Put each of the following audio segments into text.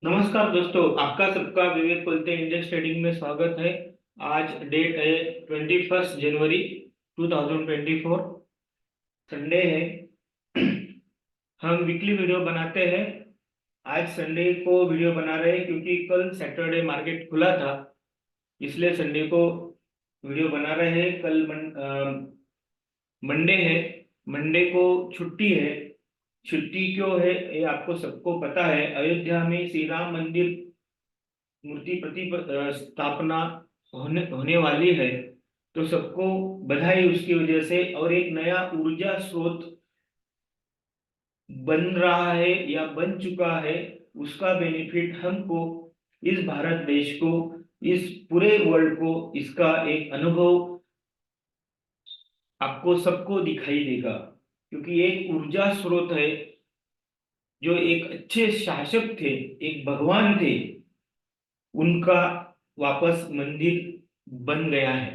नमस्कार दोस्तों, आपका सबका विवेक बोलते इंडेक्स ट्रेडिंग में स्वागत है। आज डेट है 21 जनवरी 2024, संडे है। हम वीकली वीडियो बनाते हैं। आज संडे को वीडियो बना रहे हैं क्योंकि कल सैटरडे मार्केट खुला था, इसलिए संडे को वीडियो बना रहे हैं। कल मंडे है, मंडे को छुट्टी है। छुट्टी क्यों है ये आपको सबको पता है। अयोध्या में श्री राम मंदिर मूर्ति स्थापना होने वाली है, तो सबको बधाई उसकी वजह से। और एक नया ऊर्जा स्रोत बन रहा है या बन चुका है, उसका बेनिफिट हमको, इस भारत देश को, इस पूरे वर्ल्ड को, इसका एक अनुभव आपको सबको दिखाई देगा। क्योंकि एक ऊर्जा स्रोत है, जो एक अच्छे शासक थे, एक भगवान थे, उनका वापस मंदिर बन गया है।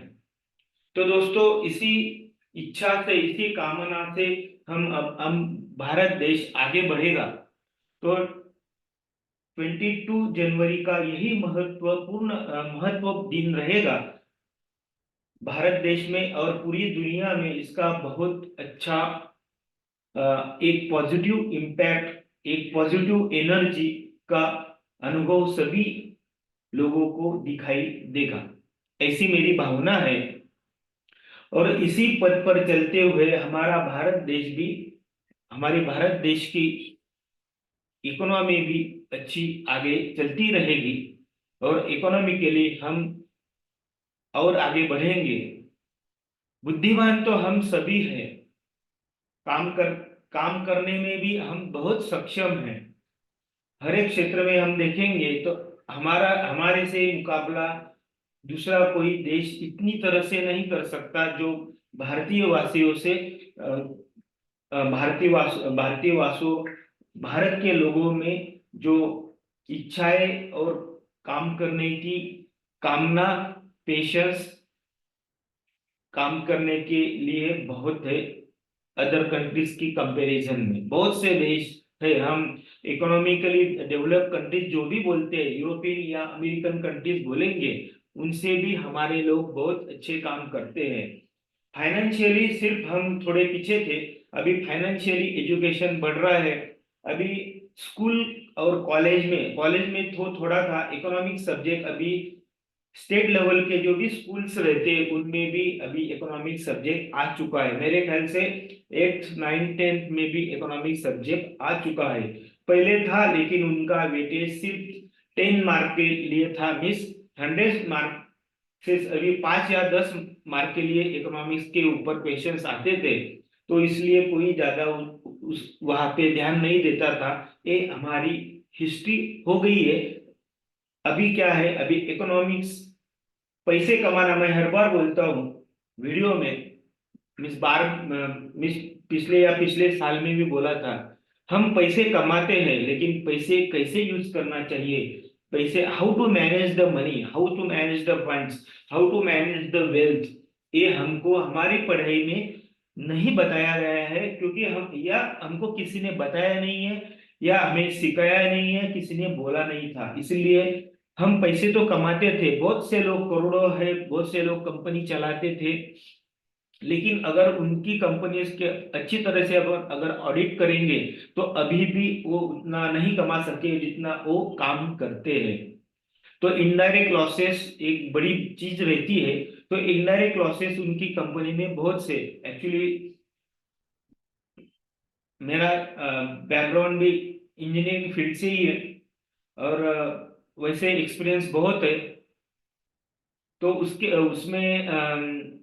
तो दोस्तों, इसी इच्छा से, इसी कामना से हम भारत देश आगे बढ़ेगा। तो 22 जनवरी का यही महत्व दिन रहेगा भारत देश में और पूरी दुनिया में। इसका बहुत अच्छा एक पॉजिटिव इम्पैक्ट, एक पॉजिटिव एनर्जी का अनुभव सभी लोगों को दिखाई देगा, ऐसी मेरी भावना है। और इसी पद पर चलते हुए हमारा भारत देश भी, हमारे भारत देश की इकोनॉमी भी अच्छी आगे चलती रहेगी। और इकोनॉमी के लिए हम और आगे बढ़ेंगे। बुद्धिमान तो हम सभी हैं, काम कर काम करने में भी हम बहुत सक्षम हैं। हर एक क्षेत्र में हम देखेंगे तो हमारे से मुकाबला दूसरा कोई देश इतनी तरह से नहीं कर सकता, जो भारतीय वासियों से भारतीय वासों, भारत के लोगों में जो इच्छाएं और काम करने की कामना, पेशेंस, काम करने के लिए बहुत है। अदर कंट्रीज की कंपैरिजन में बहुत से देश है, हम इकोनॉमिकली डेवलप कंट्रीज जो भी बोलते हैं, यूरोपियन या अमेरिकन कंट्रीज बोलेंगे, उनसे भी हमारे लोग बहुत अच्छे काम करते हैं। फाइनेंशियली सिर्फ हम थोड़े पीछे थे, अभी फाइनेंशियली एजुकेशन बढ़ रहा है। अभी स्कूल और कॉलेज में तो थोड़ा था इकोनॉमिक सब्जेक्ट, अभी स्टेट लेवल के जो भी स्कूल्स रहते हैं उनमें भी अभी इकोनॉमिक सब्जेक्ट आ चुका है। मेरे ख्याल से 8th 9th 10th में भी इकोनॉमिक सब्जेक्ट आ चुका है। पहले था लेकिन उनका वेटेज सिर्फ 10 मार्क के लिए था, मिस 100 मार्क से अभी 5 या 10 मार्क के लिए इकोनॉमिक्स के ऊपर क्वेश्चंस आते थे। तो इसलिए कोई ज्यादा उस वहां पे ध्यान नहीं देता था। ये हमारी हिस्ट्री हो गई है। अभी क्या है, अभी इकोनॉमिक्स पैसे कमाना, मैं हर बार बोलता हूँ वीडियो में, मिस बार मिस पिछले या पिछले साल में भी बोला था, हम पैसे कमाते हैं लेकिन पैसे कैसे यूज करना चाहिए, पैसे, how to manage the money, how to manage the funds, how to manage the wealth, ये हमको हमारी पढ़ाई में नहीं बताया गया है। क्योंकि हमको किसी ने बताया नहीं है, या हमें सिखाया नहीं है, किसी ने बोला नहीं था। इसलिए हम पैसे तो कमाते थे, बहुत से लोग करोड़ों है, बहुत से लोग कंपनी चलाते थे, लेकिन अगर उनकी कंपनी के अच्छी तरह से अगर ऑडिट करेंगे तो अभी भी वो उतना नहीं कमा सके जितना वो काम करते हैं। तो इनडायरेक्ट लॉसेस एक बड़ी चीज रहती है। तो इनडायरेक्ट लॉसेस उनकी कंपनी में बहुत से, एक्चुअली मेरा बैकग्राउंड भी इंजीनियरिंग फील्ड से ही है, और वैसे एक्सपीरियंस बहुत है। तो उसके उसमें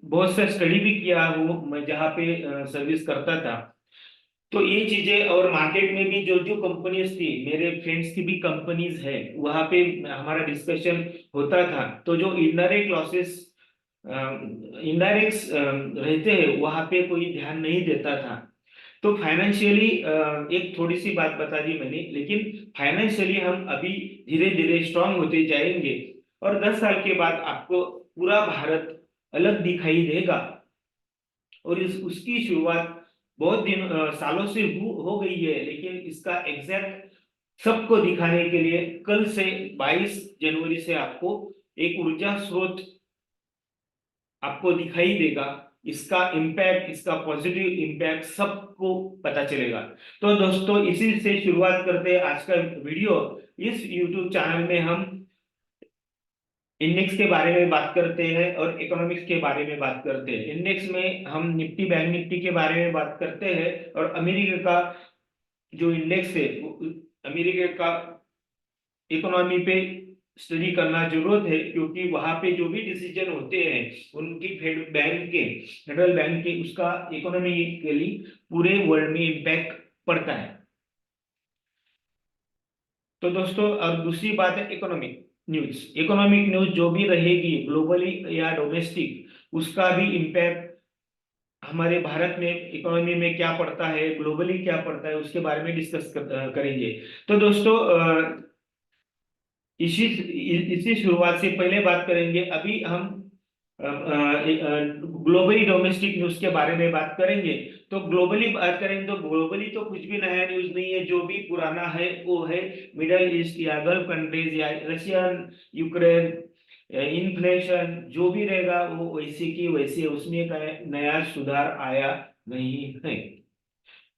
बहुत सा स्टडी भी किया हूँ मैं, जहाँ पे सर्विस करता था। तो ये चीजें, और मार्केट में भी जो जो कंपनीज थी, मेरे फ्रेंड्स की भी कंपनीज है, वहां पे हमारा डिस्कशन होता था। तो जो इनडायरेक्ट लॉसेस, इनडायरेक्ट रहते हैं, वहां पे कोई ध्यान नहीं देता था। तो फाइनेंशियली एक थोड़ी सी बात बता दी मैंने, लेकिन फाइनेंशियली हम अभी धीरे धीरे स्ट्रांग होते जाएंगे। और 10 साल के बाद आपको पूरा भारत अलग दिखाई देगा। और इस उसकी शुरुआत बहुत सालों से हो गई है, लेकिन इसका एग्जैक्ट सबको दिखाने के लिए कल से 22 जनवरी से आपको एक ऊर्जा स्रोत आपको दिखाई देगा। इसका इम्पैक्ट, इसका पॉजिटिव इम्पैक्ट सबको पता चलेगा। तो दोस्तों इसी से शुरुआत करते हैं आज का वीडियो। इस YouTube चैनल में हम इंडेक्स के बारे में बात करते हैं और इकोनॉमिक्स के बारे में बात करते हैं। इंडेक्स में हम निफ्टी, बैंक निफ्टी के बारे में बात करते हैं, और अमेरिका का जो इंडेक्स है अमेरिका का इकोनॉमी पे स्टडी करना जरूरत है, क्योंकि वहां पे जो भी डिसीजन होते हैं उनकी फेडरल बैंक के उसका इकोनॉमी के लिए पूरे वर्ल्ड में इम्पैक्ट पड़ता है। तो दोस्तों अब दूसरी बात है इकोनॉमिक न्यूज। इकोनॉमिक न्यूज जो भी रहेगी ग्लोबली या डोमेस्टिक, उसका भी इम्पैक्ट हमारे भारत में इकोनॉमी में क्या पड़ता है, ग्लोबली क्या पड़ता है, उसके बारे में डिस्कस करेंगे। तो दोस्तों इसी इसी शुरुआत से पहले बात करेंगे, अभी हम ग्लोबली डोमेस्टिक न्यूज के बारे में बात करेंगे। तो ग्लोबली बात करेंगे तो ग्लोबली तो कुछ भी नया न्यूज नहीं है, जो भी पुराना है वो है। मिडल ईस्ट या गल्फ कंट्रीज या रशियन यूक्रेन इन्फ्लेशन जो भी रहेगा वो वैसे की वैसे, उसमें का नया सुधार आया नहीं है।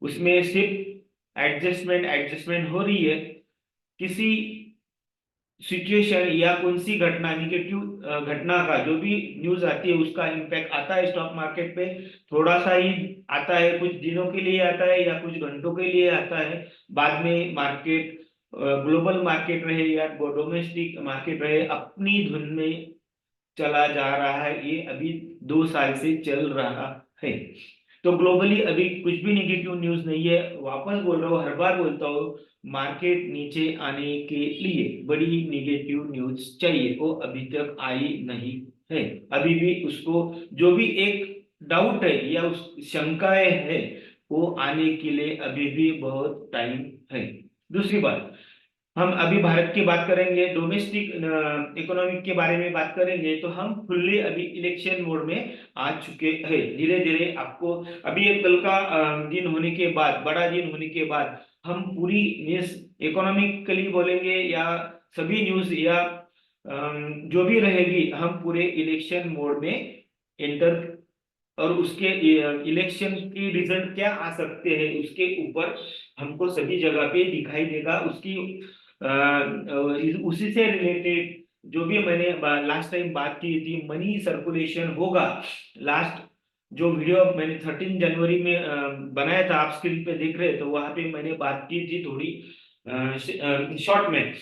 उसमें सिर्फ एडजस्टमेंट एडजस्टमेंट हो रही है। किसी सिचुएशन या कौन सी घटना, निगेटिव घटना का जो भी न्यूज आती है उसका इम्पैक्ट आता है स्टॉक मार्केट पे। थोड़ा सा ही आता है, कुछ दिनों के लिए आता है या कुछ घंटों के लिए आता है। बाद में मार्केट, ग्लोबल मार्केट रहे या डोमेस्टिक मार्केट रहे, अपनी धुन में चला जा रहा है। ये अभी 2 साल से चल रहा है। तो ग्लोबली अभी कुछ भी नेगेटिव न्यूज नहीं है। वापस बोल रहा हूँ, हर बार बोलता हूँ, मार्केट नीचे आने के लिए बड़ी नेगेटिव न्यूज चाहिए, वो अभी तक आई नहीं है। अभी भी उसको जो भी एक डाउट है या उस शंकाएं है, वो आने के लिए अभी भी बहुत टाइम है। दूसरी बात, हम अभी भारत की बात करेंगे, डोमेस्टिक इकोनॉमिक के बारे में बात करेंगे, तो हम फुल्ली अभी इलेक्शन मोड में आ चुके हैं। धीरे धीरे आपको अभी एक कल का दिन होने के बाद, बड़ा दिन होने के बाद, हम पूरी न्यूज इकोनॉमिकली बोलेंगे या सभी न्यूज या जो भी रहेगी, हम पूरे इलेक्शन मोड में एंटर, और उसके इलेक्शन की रिजल्ट क्या आ सकते हैं उसके ऊपर हमको सभी जगह पे दिखाई देगा। उसकी उसी से रिलेटेड जो भी मैंने लास्ट टाइम बात की थी, मनी सर्कुलेशन होगा। लास्ट जो वीडियो मैंने 13 जनवरी में बनाया था, आप स्क्रीन पे देख रहे हैं, तो वहां पे मैंने बात की थी थोड़ी शॉर्ट में।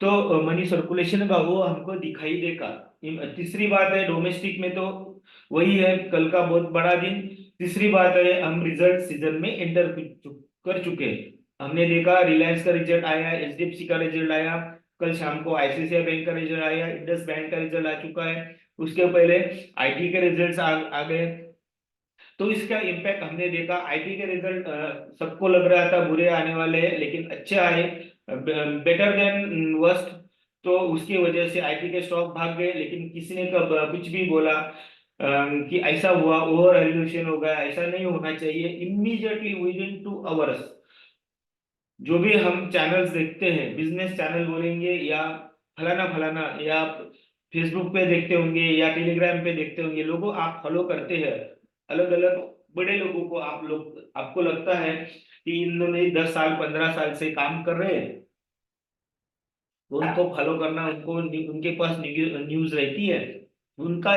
तो मनी सर्कुलेशन का वो हमको दिखाई देगा। तीसरी बात है डोमेस्टिक में, तो वही है कल का बहुत बड़ा दिन। तीसरी बात है, हम रिजल्ट सीजन में एंटर कर चुके हैं। हमने देखा रिलायंस का रिजल्ट आया, एचडीएफसी का रिजल्ट आया, कल शाम को आईसीआईसीआई बैंक का रिजल्ट आया, इंडस बैंक का रिजल्ट आ चुका है। उसके पहले आईटी के रिजल्ट्स आ गए। तो इसका इम्पैक्ट हमने देखा। आईटी के रिजल्ट सबको लग रहा था बुरे आने वाले हैं, लेकिन अच्छे आए, बेटर देन वर्स्ट। तो उसकी वजह से आईटी के स्टॉक भाग गए, लेकिन किसी ने कब कुछ भी बोला कि ऐसा हुआ, ओवर वैल्यूएशन हो गया, ऐसा नहीं होना चाहिए। इमीडिएटली विद इन 2 आवर्स जो भी हम चैनल्स देखते हैं, बिजनेस चैनल बोलेंगे या फलाना फलाना, या फेसबुक पे देखते होंगे या टेलीग्राम पे देखते होंगे, लोगों आप फॉलो करते हैं अलग अलग बड़े लोगों को, आप लोग आपको लगता है कि इन्होंने 10 साल 15 साल से काम कर रहे हैं, तो उनको फॉलो करना, उनको उनके पास न्यूज रहती है। उनका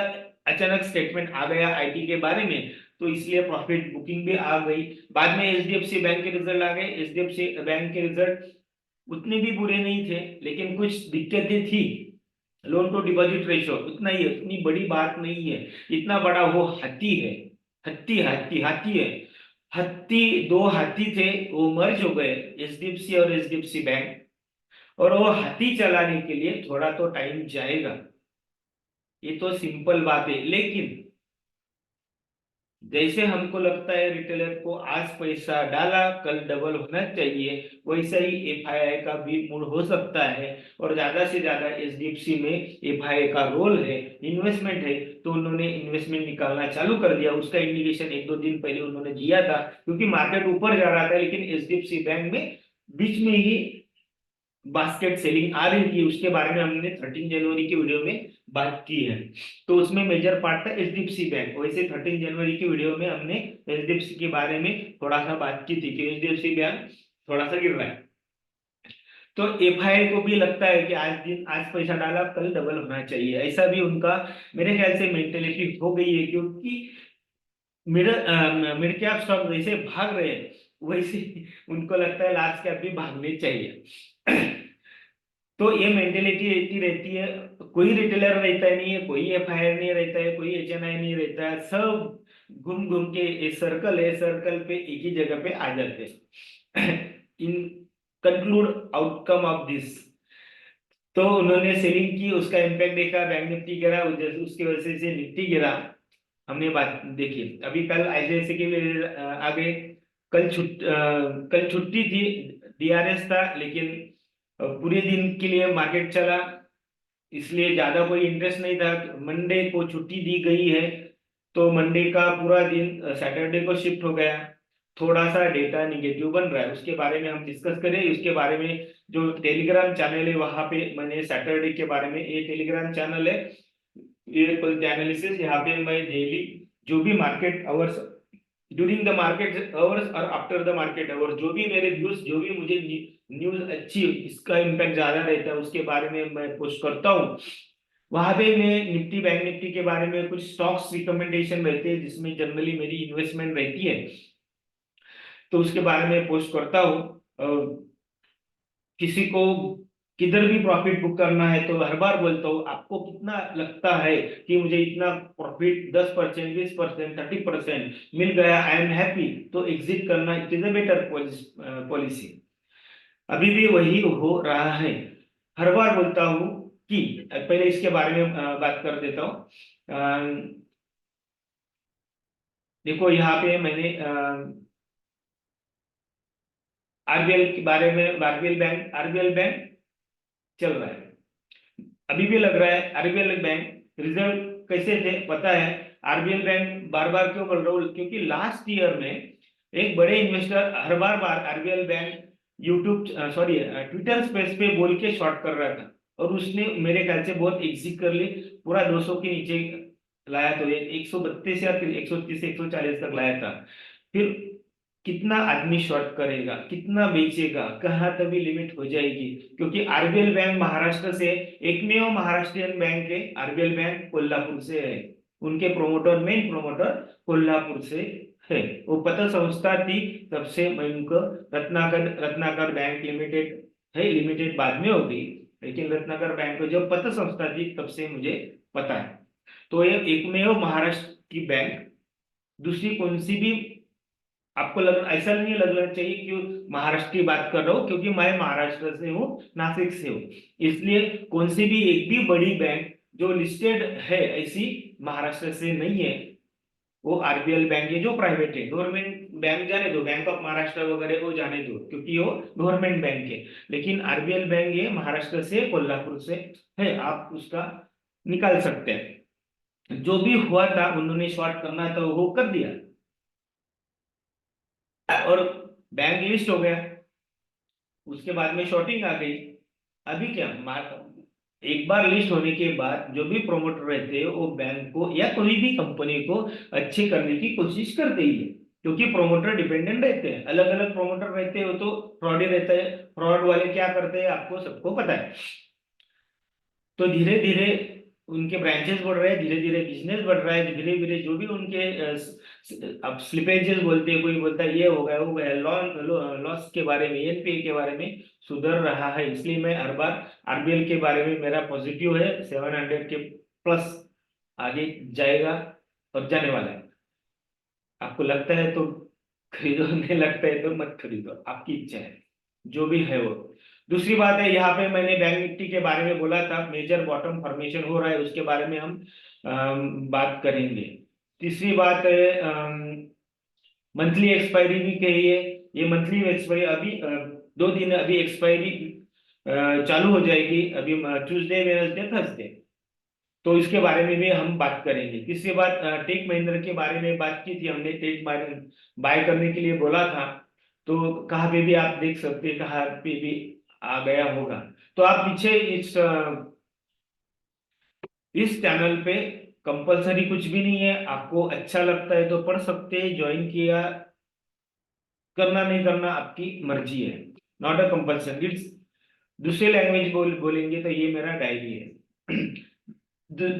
अचानक स्टेटमेंट आ गया आईटी के बारे में, तो इसलिए प्रॉफिट बुकिंग भी आ गई। बाद में एचडीएफसी बैंक के रिजल्ट आ गए। एचडीएफसी बैंक के रिजल्ट उतने भी बुरे नहीं थे, लेकिन कुछ दिक्कतें थी। लोन टू डिपॉजिट रेशो उतना ही है, उतनी बड़ी बात नहीं है। इतना बड़ा वो हाथी है, हत्ती हाथी हाथी है, हत्ती, 2 हाथी थे, वो मर्ज हो गए, एचडीएफसी और एचडीएफसी बैंक। और वो हाथी चलाने के लिए थोड़ा तो टाइम जाएगा, ये तो सिंपल बात है। लेकिन जैसे हमको लगता है रिटेलर को आज पैसा डाला कल डबल होना चाहिए, वैसा ही एफआईआई का भी मूड हो सकता है। और ज्यादा से ज्यादा एचडीएफसी में एफआईआई का रोल है, इन्वेस्टमेंट है, तो उन्होंने इन्वेस्टमेंट निकालना चालू कर दिया। उसका इंडिकेशन 1-2 दिन पहले उन्होंने दिया था, क्योंकि मार्केट ऊपर जा रहा था, लेकिन एचडीएफसी बैंक में बीच में ही बास्केट सेलिंग आ रही थी, उसके बारे में हमने 13 जनवरी की वीडियो में बात की है। तो उसमें मेजर पार्ट था एचडीएफसी बैंक। वैसे 13 जनवरी की वीडियो में हमने एचडीएफसी के बारे में थोड़ा सा बात की थी कि एचडीएफसी बैंक थोड़ा सा गिर रहा है। तो एफआई को भी लगता है कि आज पैसा डाला कल डबल होना चाहिए, ऐसा भी उनका मेरे ख्याल से मेंटेलिटी हो गई है। क्योंकि मिड कैप स्टॉक जैसे भाग रहे हैं, वैसे उनको लगता है लार्ज कैप भी भागने चाहिए। तो ये मेंटेलिटी ऐसी रहती है। कोई रिटेलर रहता है नहीं है, कोई एफआईआर नहीं रहता है, कोई एचएनआई नहीं रहता है, सब घूम घूम के एक सर्कल है, सर्कल पे एक ही जगह पे आ जाते हैं। इन कंक्लूड आउटकम ऑफ दिस, तो उन्होंने सेलिंग की, उसका इम्पैक्ट देखा, बैंक निफ्टी गिरा, उसकी वजह से निफ्टी गिरा, हमने बात देखी। अभी कल आईसीआईसी के भी आ गए। कल छुट्टी थी, डीआरएस था, लेकिन पूरे दिन के लिए मार्केट चला, इसलिए ज्यादा कोई इंटरेस्ट नहीं था। मंडे को छुट्टी दी गई है, तो मंडे का पूरा दिन सैटरडे को शिफ्ट हो गया। थोड़ा सा डेटा निगेटिव बन रहा है, उसके बारे में हम डिस्कस करें। उसके बारे में जो टेलीग्राम चैनल है वहां पे मैंने सैटरडे के बारे में, ये टेलीग्राम चैनल है, ये एनालिसिस, यहाँ पे मैं डेली जो भी market hours, during the market hours और आफ्टर द मार्केट आवर्स, जो भी मेरे व्यूज, जो भी मुझे न्यूज अच्छी, इसका इम्पैक्ट ज्यादा रहता है, उसके बारे में मैं पोस्ट करता हूँ। वहां पे मैं निफ्टी, बैंक निफ्टी के बारे में कुछ स्टॉक्स रिकमेंडेशन रहते हैं, जिसमें जनरली मेरी इन्वेस्टमेंट रहती है, तो उसके बारे में पोस्ट करता हूँ। किसी को किधर भी प्रॉफिट बुक करना है तो हर बार बोलता हूँ, आपको कितना लगता है कि मुझे इतना प्रॉफिट 10%, 20%, 30% मिल गया, आई एम हैप्पी, तो एग्जिट करना it is a better policy. अभी भी वही हो रहा है। हर बार बोलता हूँ कि पहले इसके बारे में बात कर देता हूँ। देखो यहाँ पे मैंने आरबीएल के बारे में, आरबीएल बैंक चल रहा है, अभी भी लग रहा है। आरबीएल बैंक रिजल्ट कैसे थे पता है? आरबीएल बैंक बार बार क्यों बोल रहा हूँ, क्योंकि लास्ट ईयर में एक बड़े इन्वेस्टर हर बार बार RBL bank YouTube, sorry, Twitter space पे बोल के शॉर्ट कर रहा था, और उसने मेरे ख्याल से बहुत एग्जिट कर ली, पूरा 200 के नीचे लाया, तो 132 या फिर 130 140 तक लाया था। फिर कितना आदमी शॉर्ट करेगा, कितना बेचेगा, कहाँ तभी लिमिट हो जाएगी। क्योंकि आरबीएल बैंक महाराष्ट्र से, एकमेव महाराष्ट्रीयन बैंक है आरबीएल बैंक, कोल्हापुर से है, उनके प्रोमोटर, मेन प्रोमोटर कोल्हापुर से है। वो पता संस्था थी, तब से मैं उनको रत्नाकर रत्नाकर बैंक लिमिटेड है, लिमिटेड बाद में हो गई, लेकिन रत्नाकर बैंक को जब पता संस्था थी तब से मुझे पता है। तो ये एकमेव महाराष्ट्र की बैंक, दूसरी कौन सी भी आपको ऐसा नहीं लगना चाहिए कि महाराष्ट्र की बात कर रहा हूँ, क्योंकि मैं महाराष्ट्र से हूँ, नासिक से हूँ, इसलिए कौन सी भी एक भी बड़ी बैंक जो लिस्टेड है ऐसी महाराष्ट्र से नहीं है, वो आरबीएल बैंक है, जो प्राइवेट है। गवर्नमेंट बैंक जाने दो, बैंक ऑफ महाराष्ट्र वगैरह वो जाने दो, क्योंकि वो गवर्नमेंट बैंक है, लेकिन आरबीएल बैंक ये महाराष्ट्र से, कोल्हापुर से है, आप उसका निकाल सकते हैं। जो भी हुआ था, उन्होंने शॉर्ट करना था वो कर दिया, और बैंक लिस्ट हो गया, उसके बाद में शॉर्टिंग आ गई। अभी क्या, एक बार लिस्ट होने के बाद जो भी प्रोमोटर रहते हैं वो बैंक को या कोई भी कंपनी को अच्छे करने की कोशिश करते ही है, क्योंकि प्रोमोटर डिपेंडेंट रहते हैं, अलग अलग प्रोमोटर रहते हैं, वो तो फ्रॉडी रहता है। फ्रॉड वाले क्या करते हैं आपको सबको पता है। तो धीरे धीरे उनके ब्रांचेस बढ़ रहे हैं, धीरे धीरे बिजनेस बढ़ रहा है, धीरे धीरे जो भी उनके अब स्लिपेजेस बोलते हैं, कोई बोलता है ये हो गया लॉस, लॉस के बारे में, एनपीए के बारे में सुधर रहा है, इसलिए मैं हर बार आरबीएल के बारे में मेरा पॉजिटिव है, 700 के प्लस आगे जाएगा और जाने वाला है। आपको लगता है तो खरीदो, नहीं लगता है तो मत खरीदो, आपकी इच्छा है, जो भी है वो। दूसरी बात है, यहाँ पे मैंने बैंक निफ्टी के बारे में बोला था, मेजर बॉटम फॉर्मेशन हो रहा है, उसके बारे में हम बात करेंगे। तीसरी बात है, मंथली एक्सपायरी भी कही है। ये मंथली एक्सपायरी अभी 2 दिन अभी एक्सपायरी चालू हो जाएगी, अभी ट्यूसडे, वेडनेसडे, थर्सडे, तो इसके बारे में भी हम बात करेंगे। तीसरी बात, टेक महिंद्रा के बारे में बात की थी हमने, टेक बाय करने के लिए बोला था, तो कहाँ पे भी आप देख सकते हैं, कहाँ पे भी आ गया होगा। तो आप पीछे इस चैनल पे कंपलसरी कुछ भी नहीं है, आपको अच्छा लगता है तो पढ़ सकते हैं, ज्वाइन किया, करना नहीं करना आपकी मर्जी है, नॉट अ कंपल्सन। इट्स दूसरी लैंग्वेज बोलेंगे तो ये मेरा डायरी है।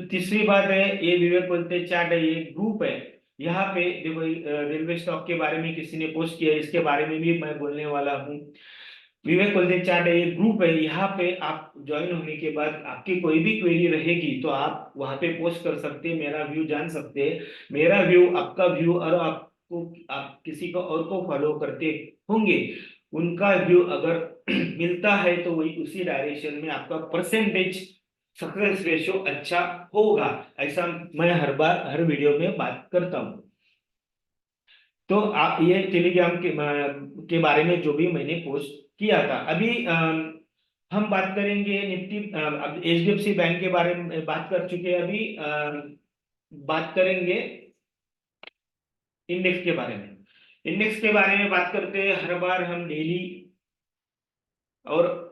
तीसरी बात है, ये विवेक बोलते चैट है, ये ग्रुप है। यहाँ पे देखो रेलवे स्टॉक के बारे में किसी ने पोस्ट किया है, इसके बारे में भी मैं बोलने वाला हूँ। विवेक कुलदीप चार्ट है, ये ग्रुप है। यहाँ पे आप ज्वाइन होने के बाद आपकी कोई भी क्वेरी रहेगी तो आप वहां पे पोस्ट कर सकते हैं, मेरा व्यू जान सकते हैं। मेरा व्यू, आपका व्यू, और आपको, आप किसी को और को फॉलो करते होंगे, उनका व्यू अगर मिलता है तो वही उसी डायरेक्शन में आपका परसेंटेज सक्सेस रेशियो अच्छा होगा। ऐसा मैं हर बार हर वीडियो में बात करता हूँ। तो आप ये टेलीग्राम के बारे में जो भी मैंने पोस्ट किया था। अभी हम बात करेंगे निफ्टी, अब एचडीएफसी बैंक के बारे में बात कर चुके हैं। अभी बात करेंगे इंडेक्स के बारे में। इंडेक्स के बारे में बात करते हैं, हर बार हम डेली और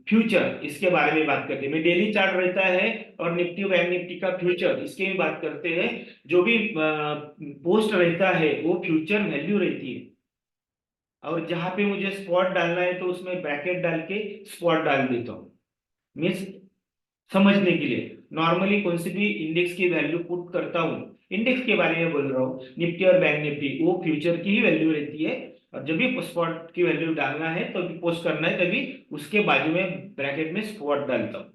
फ्यूचर इसके बारे में बात करते हैं। मैं डेली चार्ट रहता है और निफ्टी बैंक निफ्टी का फ्यूचर इसके भी बात करते हैं। जो भी पोस्ट रहता है वो फ्यूचर वैल्यू रहती है, और जहां पे मुझे स्पॉट डालना है तो उसमें ब्रैकेट डाल के स्पॉट डाल देता हूँ, मीन्स समझने के लिए। नॉर्मली कौन सी भी इंडेक्स की वैल्यू पुट करता हूँ, इंडेक्स के बारे में बोल रहा हूँ, निफ्टी और बैंक निफ्टी, वो फ्यूचर की ही वैल्यू रहती है। और जब भी स्पॉट की वैल्यू डालना है तो पोस्ट करना है, तभी उसके बाजू में ब्रैकेट में स्पॉट डालता हूँ।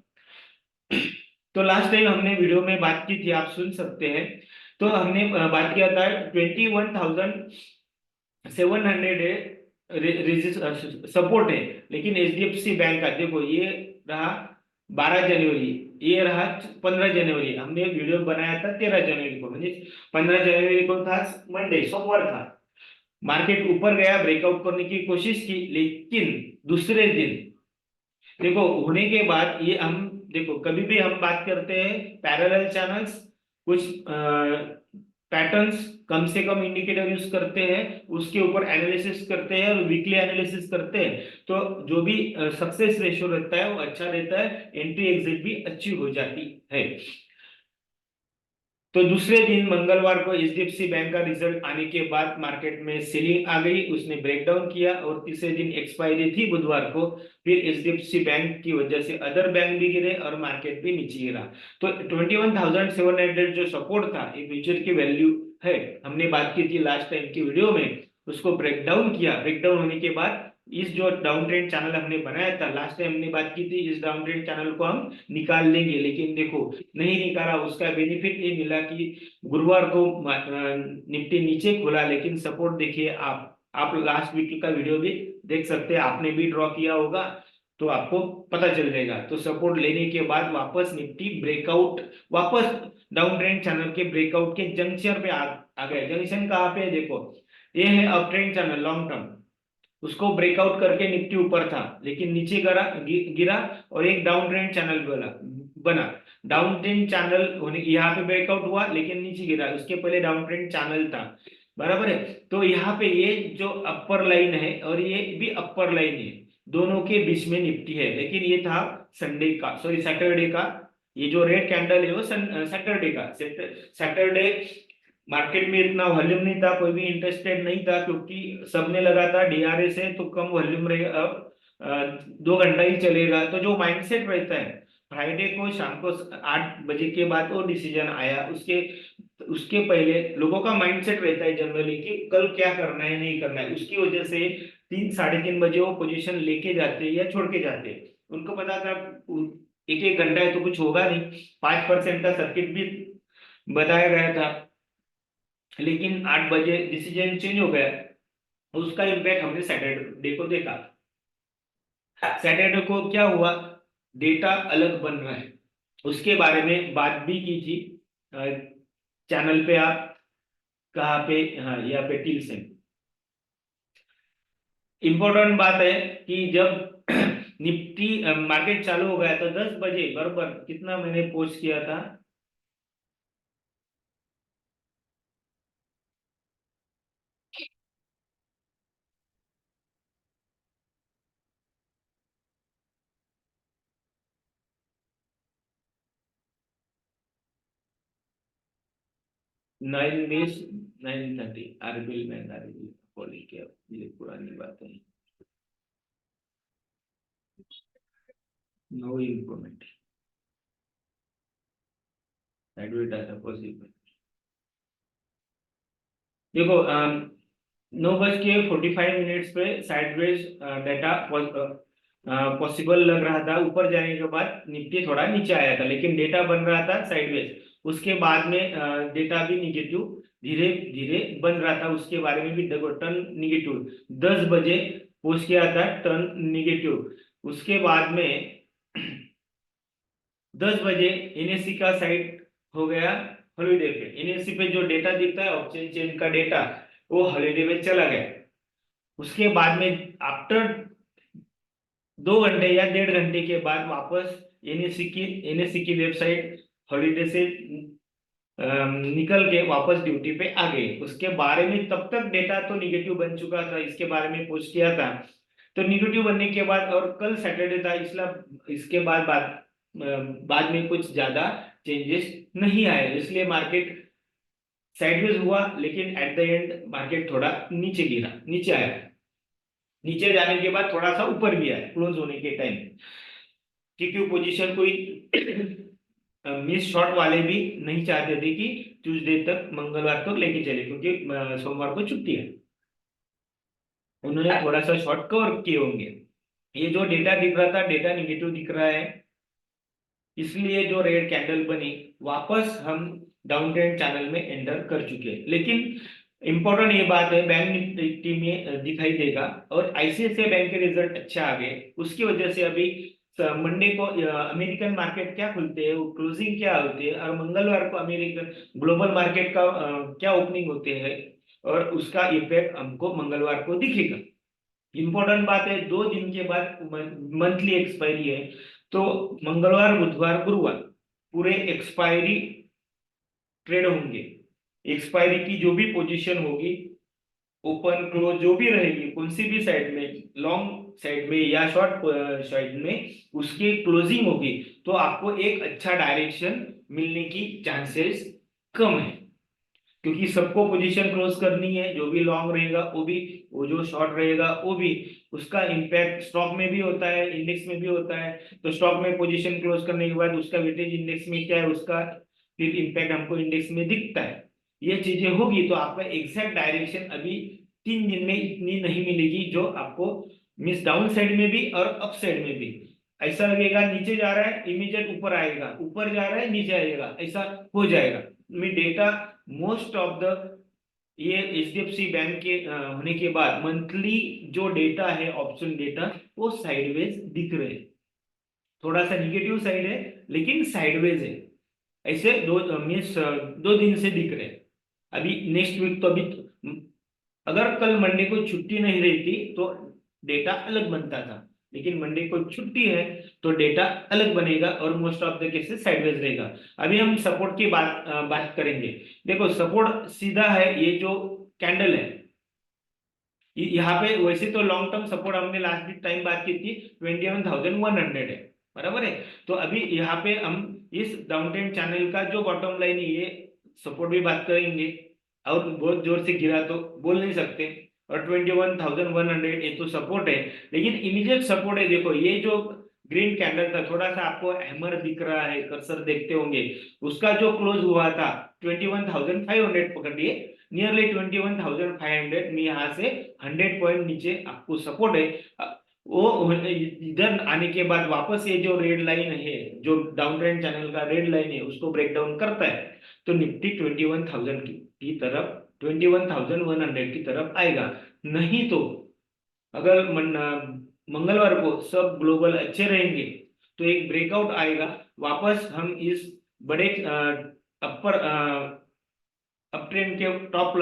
तो लास्ट टाइम हमने वीडियो में बात की थी, आप सुन सकते हैं। तो हमने बात किया था 21,700 सपोर्ट है, लेकिन एचडीएफसी बैंक का देखो ये रहा 12 जनवरी, ये रहा 15 जनवरी। हमने वीडियो बनाया था 13 जनवरी को, म्हणजे 15 जनवरी को था मंडे, सोमवार था। मार्केट ऊपर गया, ब्रेकआउट करने की कोशिश की, लेकिन दूसरे दिन देखो होने के बाद ये हम, देखो कभी भी हम बात करते हैं पैरेलल चैनल्स, कुछ पैटर्न्स, कम से कम इंडिकेटर यूज करते हैं, उसके ऊपर एनालिसिस करते हैं और वीकली एनालिसिस करते हैं। तो जो भी सक्सेस रेशियो रहता है वो अच्छा रहता है, एंट्री एग्जिट भी अच्छी हो जाती है। तो दूसरे दिन मंगलवार को एचडीएफसी बैंक का रिजल्ट आने के बाद मार्केट में सेलिंग आ गई, उसने ब्रेकडाउन किया, और तीसरे दिन एक्सपायरी थी बुधवार को। फिर एचडीएफसी बैंक की वजह से अदर बैंक भी गिरे और मार्केट भी नीचे गिरा। तो 21,700 जो सपोर्ट था, ये फ्यूचर की वैल्यू है, हमने बात की थी लास्ट टाइम की वीडियो में। उसको ब्रेकडाउन किया, ब्रेकडाउन होने के बाद इस जो डाउन ट्रेंड चैनल हमने बनाया था, लास्ट टाइम हमने बात की थी, इस डाउन ट्रेंड चैनल को हम निकाल लेंगे, लेकिन देखो नहीं निकाला। उसका बेनिफिट ये मिला कि गुरुवार को निफ्टी नीचे खुला, लेकिन सपोर्ट देखिए, आप लास्ट वीक का वीडियो भी देख सकते हैं, आपने भी ड्रॉ किया होगा तो आपको पता चल जाएगा। तो सपोर्ट लेने के बाद वापस निफ्टी ब्रेकआउट, वापस डाउन ट्रेंड चैनल के ब्रेकआउट के जंक्शन पे आ गए। जंक्शन कहाँ पे है देखो, ये है up trend channel long term, उसको ब्रेकआउट करके निफ्टी ऊपर था, लेकिन नीचे गिरा और एक डाउन ट्रेंड चैनल बना। डाउन ट्रेंड चैनल होने, यहाँ पे ब्रेकआउट हुआ लेकिन नीचे गिरा, उसके पहले डाउन ट्रेंड चैनल था, बराबर है। तो यहाँ पे ये जो अपर लाइन है और ये भी अपर लाइन है, दोनों के बीच में निफ्टी है, लेकिन ये था संडे का, सॉरी सैटरडे का। ये जो रेड कैंडल है वो सैटरडे का, सैटरडे मार्केट में इतना वॉल्यूम नहीं था, कोई भी इंटरेस्टेड नहीं था, क्योंकि सबने लगा था डीआरएस है तो कम वॉल्यूम रहेगा, अब 2 घंटा ही चलेगा। तो जो माइंडसेट रहता है, फ्राइडे को शाम को 8 बजे के बाद वो डिसीजन आया, उसके उसके पहले लोगों का माइंडसेट रहता है जनरली कि कल क्या करना है नहीं करना है, उसकी वजह से 3 साढ़े 3 बजे वो पोजीशन लेके जाते हैं या छोड़ के जाते हैं। उनको पता था एक एक घंटा है तो कुछ होगा नहीं, 5% का सर्किट भी बताया गया था, लेकिन 8 बजे डिसीजन चेंज हो गया। उसका इम्पैक्ट हमने सैटरडे को देखा। सैटरडे को क्या हुआ, डेटा अलग बन रहा है, उसके बारे में बात भी की थी चैनल पे। आप कहाँ पे, हाँ यहाँ पे टील से इंपॉर्टेंट बात है कि जब निफ्टी मार्केट चालू हो गया तो 10 बजे बराबर कितना मैंने पोस्ट किया था, 9 20 9:30 आरबीएल में आरबीएल बोली क्या, ये पुरानी बात है। No improvement, sideways data possible. देखो 9:45 पे साइडवेज डाटा पॉसिबल लग रहा था। ऊपर जाने के बाद निफ्टी थोड़ा नीचे आया था, लेकिन डेटा बन रहा था साइडवेज। उसके बाद में डेटा भी निगेटिव धीरे धीरे बन रहा था। उसके बारे में भी देखो, टर्न निगेटिव 10 बजे पोस्ट किया था, टर्न निगेटिव। उसके बाद में 10 बजे एनएससी का साइड हो गया हॉलीडे पे। एनएससी पे जो डेटा दिखता है ऑप्शन चेन का डेटा, वो हॉलीडे में चला गया। उसके बाद में आफ्टर 2 घंटे या 1.5 घंटे के बाद वापस एनएससी की वेबसाइट हॉलीडे से निकल के वापस ड्यूटी पे आ गए। उसके बारे में तब तक डेटा तो निगेटिव बन चुका था, इसके बारे में पोस्ट किया था। तो निगेटिव बनने के बाद, और कल सैटरडे था, इसलिए इसके बाद में कुछ ज्यादा चेंजेस नहीं आए, इसलिए मार्केट साइडवेज हुआ। लेकिन एट द एंड मार्केट थोड़ा नीचे गिरा, नीचे आया। नीचे जाने के बाद थोड़ा सा ऊपर भी आया क्लोज होने के टाइम, क्योंकि पोजीशन कोई मिस शॉर्ट वाले भी नहीं चाहते थे कि ट्यूसडे तक, मंगलवार तक लेके चले, क्योंकि सोमवार को छुट्टी है। उन्होंने थोड़ा सा शॉर्ट कवर किए होंगे। ये जो डेटा दिख रहा था, डेटा निगेटिव दिख रहा है, इसलिए जो रेड कैंडल बनी, वापस हम डाउन ट्रेंड चैनल में एंटर कर चुके हैं। लेकिन इंपॉर्टेंट ये बात है, बैंक निफ्टी में दिखाई देगा, और आईसीआईसीआई बैंक के रिजल्ट अच्छा आ गए, उसकी वजह से अभी मंडे को अमेरिकन मार्केट क्या खुलते हैं, वो क्लोजिंग क्या होती है, और मंगलवार को अमेरिकन ग्लोबल मार्केट का क्या ओपनिंग होते हैं, और उसका इफेक्ट हमको मंगलवार को दिखेगा। इंपॉर्टेंट बात है, 2 दिन के बाद मंथली एक्सपायरी है, तो मंगलवार बुधवार गुरुवार पूरे एक्सपायरी ट्रेड होंगे। एक्सपायरी की जो भी पोजीशन होगी, ओपन क्लोज जो भी रहेगी, कौन सी भी साइड में, लॉन्ग साइड में या शॉर्ट साइड में, उसकी क्लोजिंग होगी, तो आपको एक अच्छा डायरेक्शन मिलने की चांसेस कम है। क्योंकि सबको पोजीशन क्लोज करनी है, जो भी लॉन्ग रहेगा वो भी, वो जो शॉर्ट रहेगा वो भी। उसका इम्पैक्ट स्टॉक में भी होता है, इंडेक्स में भी होता है। तो स्टॉक में पोजीशन क्लोज करने के बाद उसका वेटेज इंडेक्स में क्या है, उसका फिर इम्पैक्ट हमको इंडेक्स में दिखता है। ये चीजें होगी तो आपका एग्जैक्ट डायरेक्शन अभी 3 दिन में इतनी नहीं मिलेगी, जो आपको मिस डाउन साइड में भी और अप साइड में भी ऐसा लगेगा। नीचे जा रहा है इमीडिएट ऊपर आएगा, ऊपर जा रहा है नीचे आएगा, ऐसा हो जाएगा। में डेटा मोस्ट ऑफ द, ये एचडीएफसी बैंक के होने के बाद मंथली जो डेटा है, ऑप्शन डेटा, वो साइडवेज दिख रहे हैं। थोड़ा सा निगेटिव साइड है, लेकिन साइडवेज है। ऐसे मीन्स 2 दिन से दिख रहे हैं। अभी नेक्स्ट वीक तो, अभी अगर कल मंडे को छुट्टी नहीं रहती तो डेटा अलग बनता था, लेकिन मंडे को छुट्टी है तो डेटा अलग बनेगा, और most of the cases sideways रहेगा। अभी हम सपोर्ट की बात करेंगे। देखो सपोर्ट सीधा है, ये जो कैंडल है, यहाँ पे वैसे तो लॉन्ग टर्म सपोर्ट हमने लास्ट टाइम बात की थी 21,100 है, बराबर है। तो अभी यहाँ पे हम इस डाउन ट्रेंड चैनल का जो बॉटम लाइन है, ये सपोर्ट भी बात करेंगे। और बहुत जोर से गिरा तो बोल नहीं सकते, और 21,100 ये तो सपोर्ट है, लेकिन इमीडिएट सपोर्ट है। देखो ये जो ग्रीन कैंडल था, थोड़ा सा आपको हैमर दिख रहा है, कर्सर देखते होंगे, उसका जो क्लोज हुआ था 21,500 पकड़िए, नियरली 21,500 में, यहाँ से 100 पॉइंट नीचे आपको सपोर्ट है। वो इधर आने के बाद वापस ये जो रेड लाइन है, जो डाउन ट्रेंड चैनल का रेड लाइन है, उसको ब्रेक डाउन करता है, तो निफ्टी 21,000 की तरफ, 21,100 की तरफ आएगा। नहीं तो अगर मंगलवार को सब ग्लोबल अच्छे रहेंगे, तो एक ब्रेकआउट आएगा, वापस हम इस बड़े अपर अप ट्रेंड के टॉप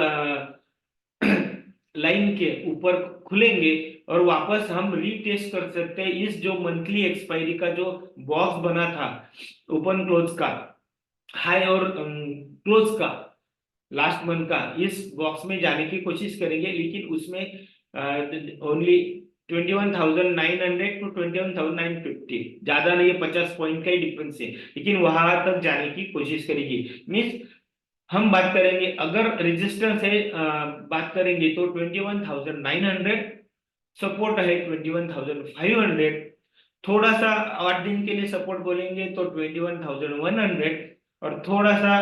लाइन के ऊपर खुलेंगे, और वापस हम रीटेस्ट कर सकते हैं इस जो मंथली एक्सपायरी का जो बॉक्स बना था, ओपन क्लोज का, हाई और क्लोज का, लास्ट मंथ का, इस बॉक्स में जाने की कोशिश करेंगे। लेकिन उसमें ओनली 21,900 टू 21,950, ज्यादा नहीं है, 50 पॉइंट का ही डिफरेंस है, लेकिन वहां तक जाने की कोशिश करेगी। मीन्स हम बात करेंगे, अगर रेजिस्टेंस है बात करेंगे तो 21,900, सपोर्ट है 21,500, थोड़ा सा 8 दिन के लिए सपोर्ट बोलेंगे तो 21,100, और थोड़ा सा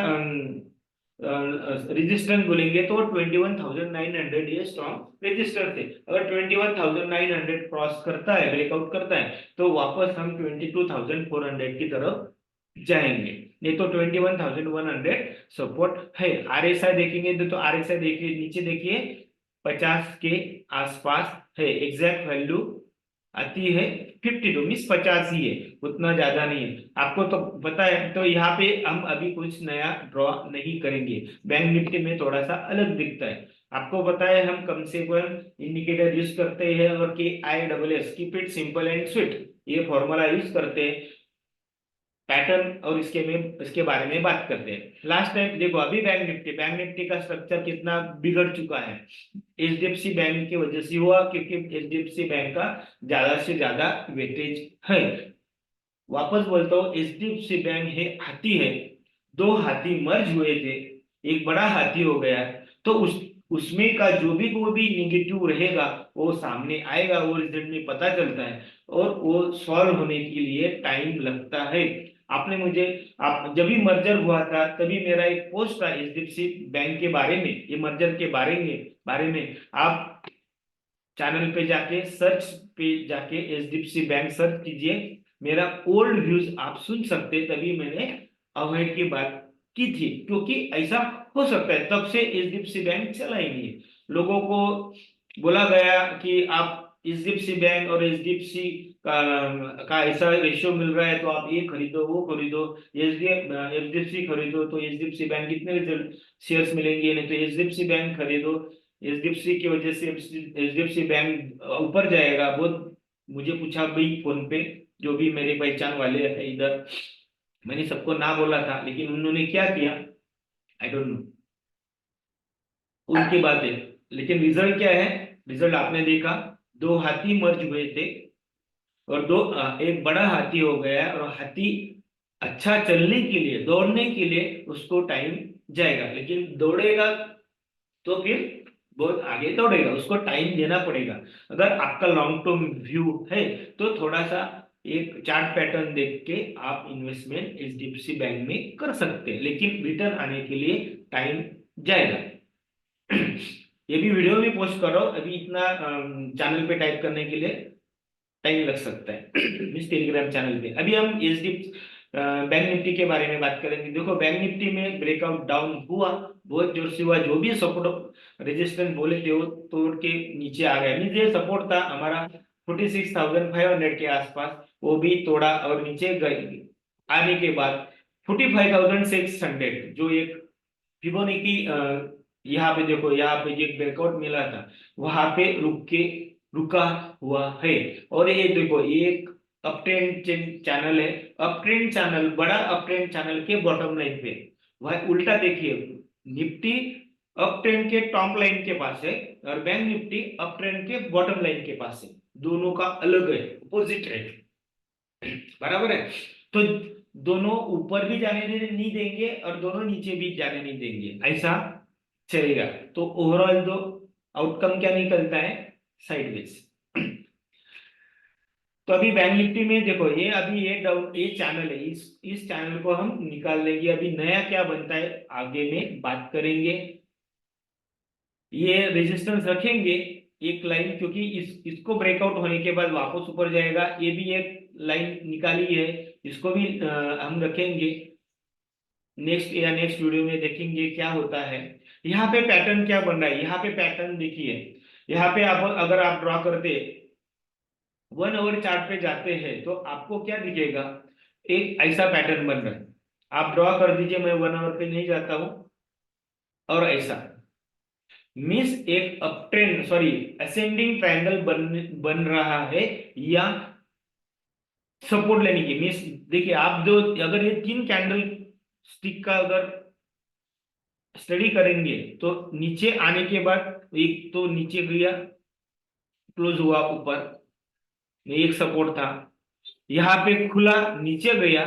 रेजिस्टेंस बोलेंगे तो 21,900, ये स्ट्रॉन्ग रेजिस्टेंस है। अगर 21,900 क्रॉस करता है, ब्रेकआउट करता है, तो वापस हम 22,400 की तरफ जाएंगे, नहीं तो 21,100 सपोर्ट है। आरएसआई देखेंगे तो आरएसआई देखिए, नीचे देखिए 50 के आसपास है, एग्जैक्ट वैल्यू आती है 52, मीन्स 50 ही है, उतना ज्यादा नहीं है, आपको तो पता है। तो यहाँ पे हम अभी कुछ नया ड्रॉ नहीं करेंगे। बैंक निफ्टी में थोड़ा सा अलग दिखता है, आपको पता है हम कम से कम इंडिकेटर यूज करते हैं, और के I double S, keep it simple and sweet, ये फॉर्मूला यूज करते हैं, पैटर्न और इसके बारे में बात करते हैं। लास्ट टाइम देखो, अभी बैंक निफ्टी का स्ट्रक्चर कितना बिगड़ चुका है, एचडीएफसी बैंक की वजह से हुआ, क्योंकि एचडीएफसी बैंक का ज्यादा से ज्यादा वेटेज है। वापस बोलता हूँ, एचडीएफसी बैंक है, हाथी है, दो हाथी मर्ज हुए थे, एक बड़ा हाथी हो गया, तो उसमें का जो भी कोई भी निगेटिव रहेगा वो सामने आएगा, वो रिजल्ट में पता चलता है, और वो सॉल्व होने के लिए टाइम लगता है। आपने मुझे, आप जब भी मर्जर हुआ था तभी मेरा एक पोस्ट था एचडीएफसी बैंक के बारे में, ये मर्जर के बारे में आप चैनल पे जाके, सर्च पे जाके एचडीएफसी बैंक सर्च कीजिए, मेरा ओल्ड व्यूज आप सुन सकते, तभी मैंने अवॉइड की बात की थी, क्योंकि ऐसा हो सकता है तब से एचडीएफसी बैंक चला ही नहीं है। लोगों को बोला गया कि आप एचडीएफसी बैंक और एचडीएफसी का ऐसा रेशियो मिल रहा है तो आप ये खरीदो वो खरीदो, एचडीएफसी खरीदो तो एचडीएफसी बैंक कितने रिजल्ट शेयर्स मिलेंगे, नहीं तो एचडीएफसी बैंक खरीदो, एचडीएफसी की वजह से एचडीएफसी बैंक ऊपर जाएगा। बहुत मुझे पूछा भाई फोन पे, जो भी मेरे पहचान वाले हैं इधर, मैंने सबको ना बोला था, लेकिन उन्होंने क्या किया, आई डोंट नो, उनकी बात है। लेकिन रिजल्ट क्या है, रिजल्ट आपने देखा, दो हाथी मर्ज हुए थे, और एक बड़ा हाथी हो गया, और हाथी अच्छा चलने के लिए, दौड़ने के लिए उसको टाइम जाएगा, लेकिन दौड़ेगा तो फिर बहुत आगे दौड़ेगा, उसको टाइम देना पड़ेगा। अगर आपका लॉन्ग टर्म व्यू है तो थोड़ा सा एक चार्ट पैटर्न देख के आप इन्वेस्टमेंट एचडीएफसी बैंक में कर सकते हैं, लेकिन रिटर्न आने के लिए टाइम जाएगा। ये भी वीडियो में पोस्ट करो, अभी इतना चैनल पे टाइप करने के लिए टाइम लग सकता है। इस टेलीग्राम चैनल पे अभी हम एचडी बैंक निफ्टी के बारे में बात करेंगे। देखो, बैंक निफ्टी में ब्रेकआउट डाउन हुआ, बहुत जोर से हुआ, जो भी सपोर्ट रेजिस्टेंस बोले थे वो तोड़ के नीचे आ गया। नीचे सपोर्ट था हमारा 46,500 के आसपास, वो भी तोड़ा और नीचे गए, आने के बाद 45,600, जो एक फिबोनाची, यहाँ पे देखो, यहाँ पे जो ब्रेकआउट मिला था वहां पे रुका हुआ है। और ये देखो, ये एक अप ट्रेंड चैनल है, अप ट्रेंड चैनल, बड़ा अप ट्रेंड चैनल के बॉटम लाइन पे, वह उल्टा देखिए, निफ्टी अप ट्रेंड के टॉप लाइन के पास है, और बैंक निफ्टी अप ट्रेंड के बॉटम लाइन के पास है, दोनों का अलग है, अपोजिट है, बराबर है। तो दोनों ऊपर भी जाने नहीं देंगे और दोनों नीचे भी जाने नहीं देंगे, ऐसा चलेगा। तो ओवरऑल दो आउटकम क्या निकलता है, साइडवेज। तो अभी बैंक निफ्टी में देखो, ये अभी ये डाउन, ये चैनल है, इस चैनल को हम निकाल लेंगे, अभी नया क्या बनता है आगे में बात करेंगे। ये रेजिस्टेंस रखेंगे एक लाइन, क्योंकि इसको ब्रेकआउट होने के बाद वापस ऊपर जाएगा, ये भी एक लाइन निकाली है, इसको भी हम रखेंगे, नेक्स्ट वीडियो में देखेंगे क्या होता है। यहाँ पे पैटर्न क्या बन रहा है, यहाँ पे पैटर्न देखिए, यहाँ पे आप अगर आप ड्रॉ करते 1 आवर चार्ट पे जाते हैं तो आपको क्या दिखेगा, एक ऐसा पैटर्न बन रहा है, आप ड्रॉ कर दीजिए, मैं 1 आवर पे नहीं जाता हूं, और ऐसा मीन्स एक up trend, sorry ascending triangle बन रहा है, या सपोर्ट लेने की मीन्स, देखिए आप जो, अगर ये 3 कैंडल स्टिक का अगर स्टडी करेंगे तो नीचे आने के बाद एक तो नीचे गया, क्लोज हुआ ऊपर, एक सपोर्ट था, यहाँ पे खुला नीचे गया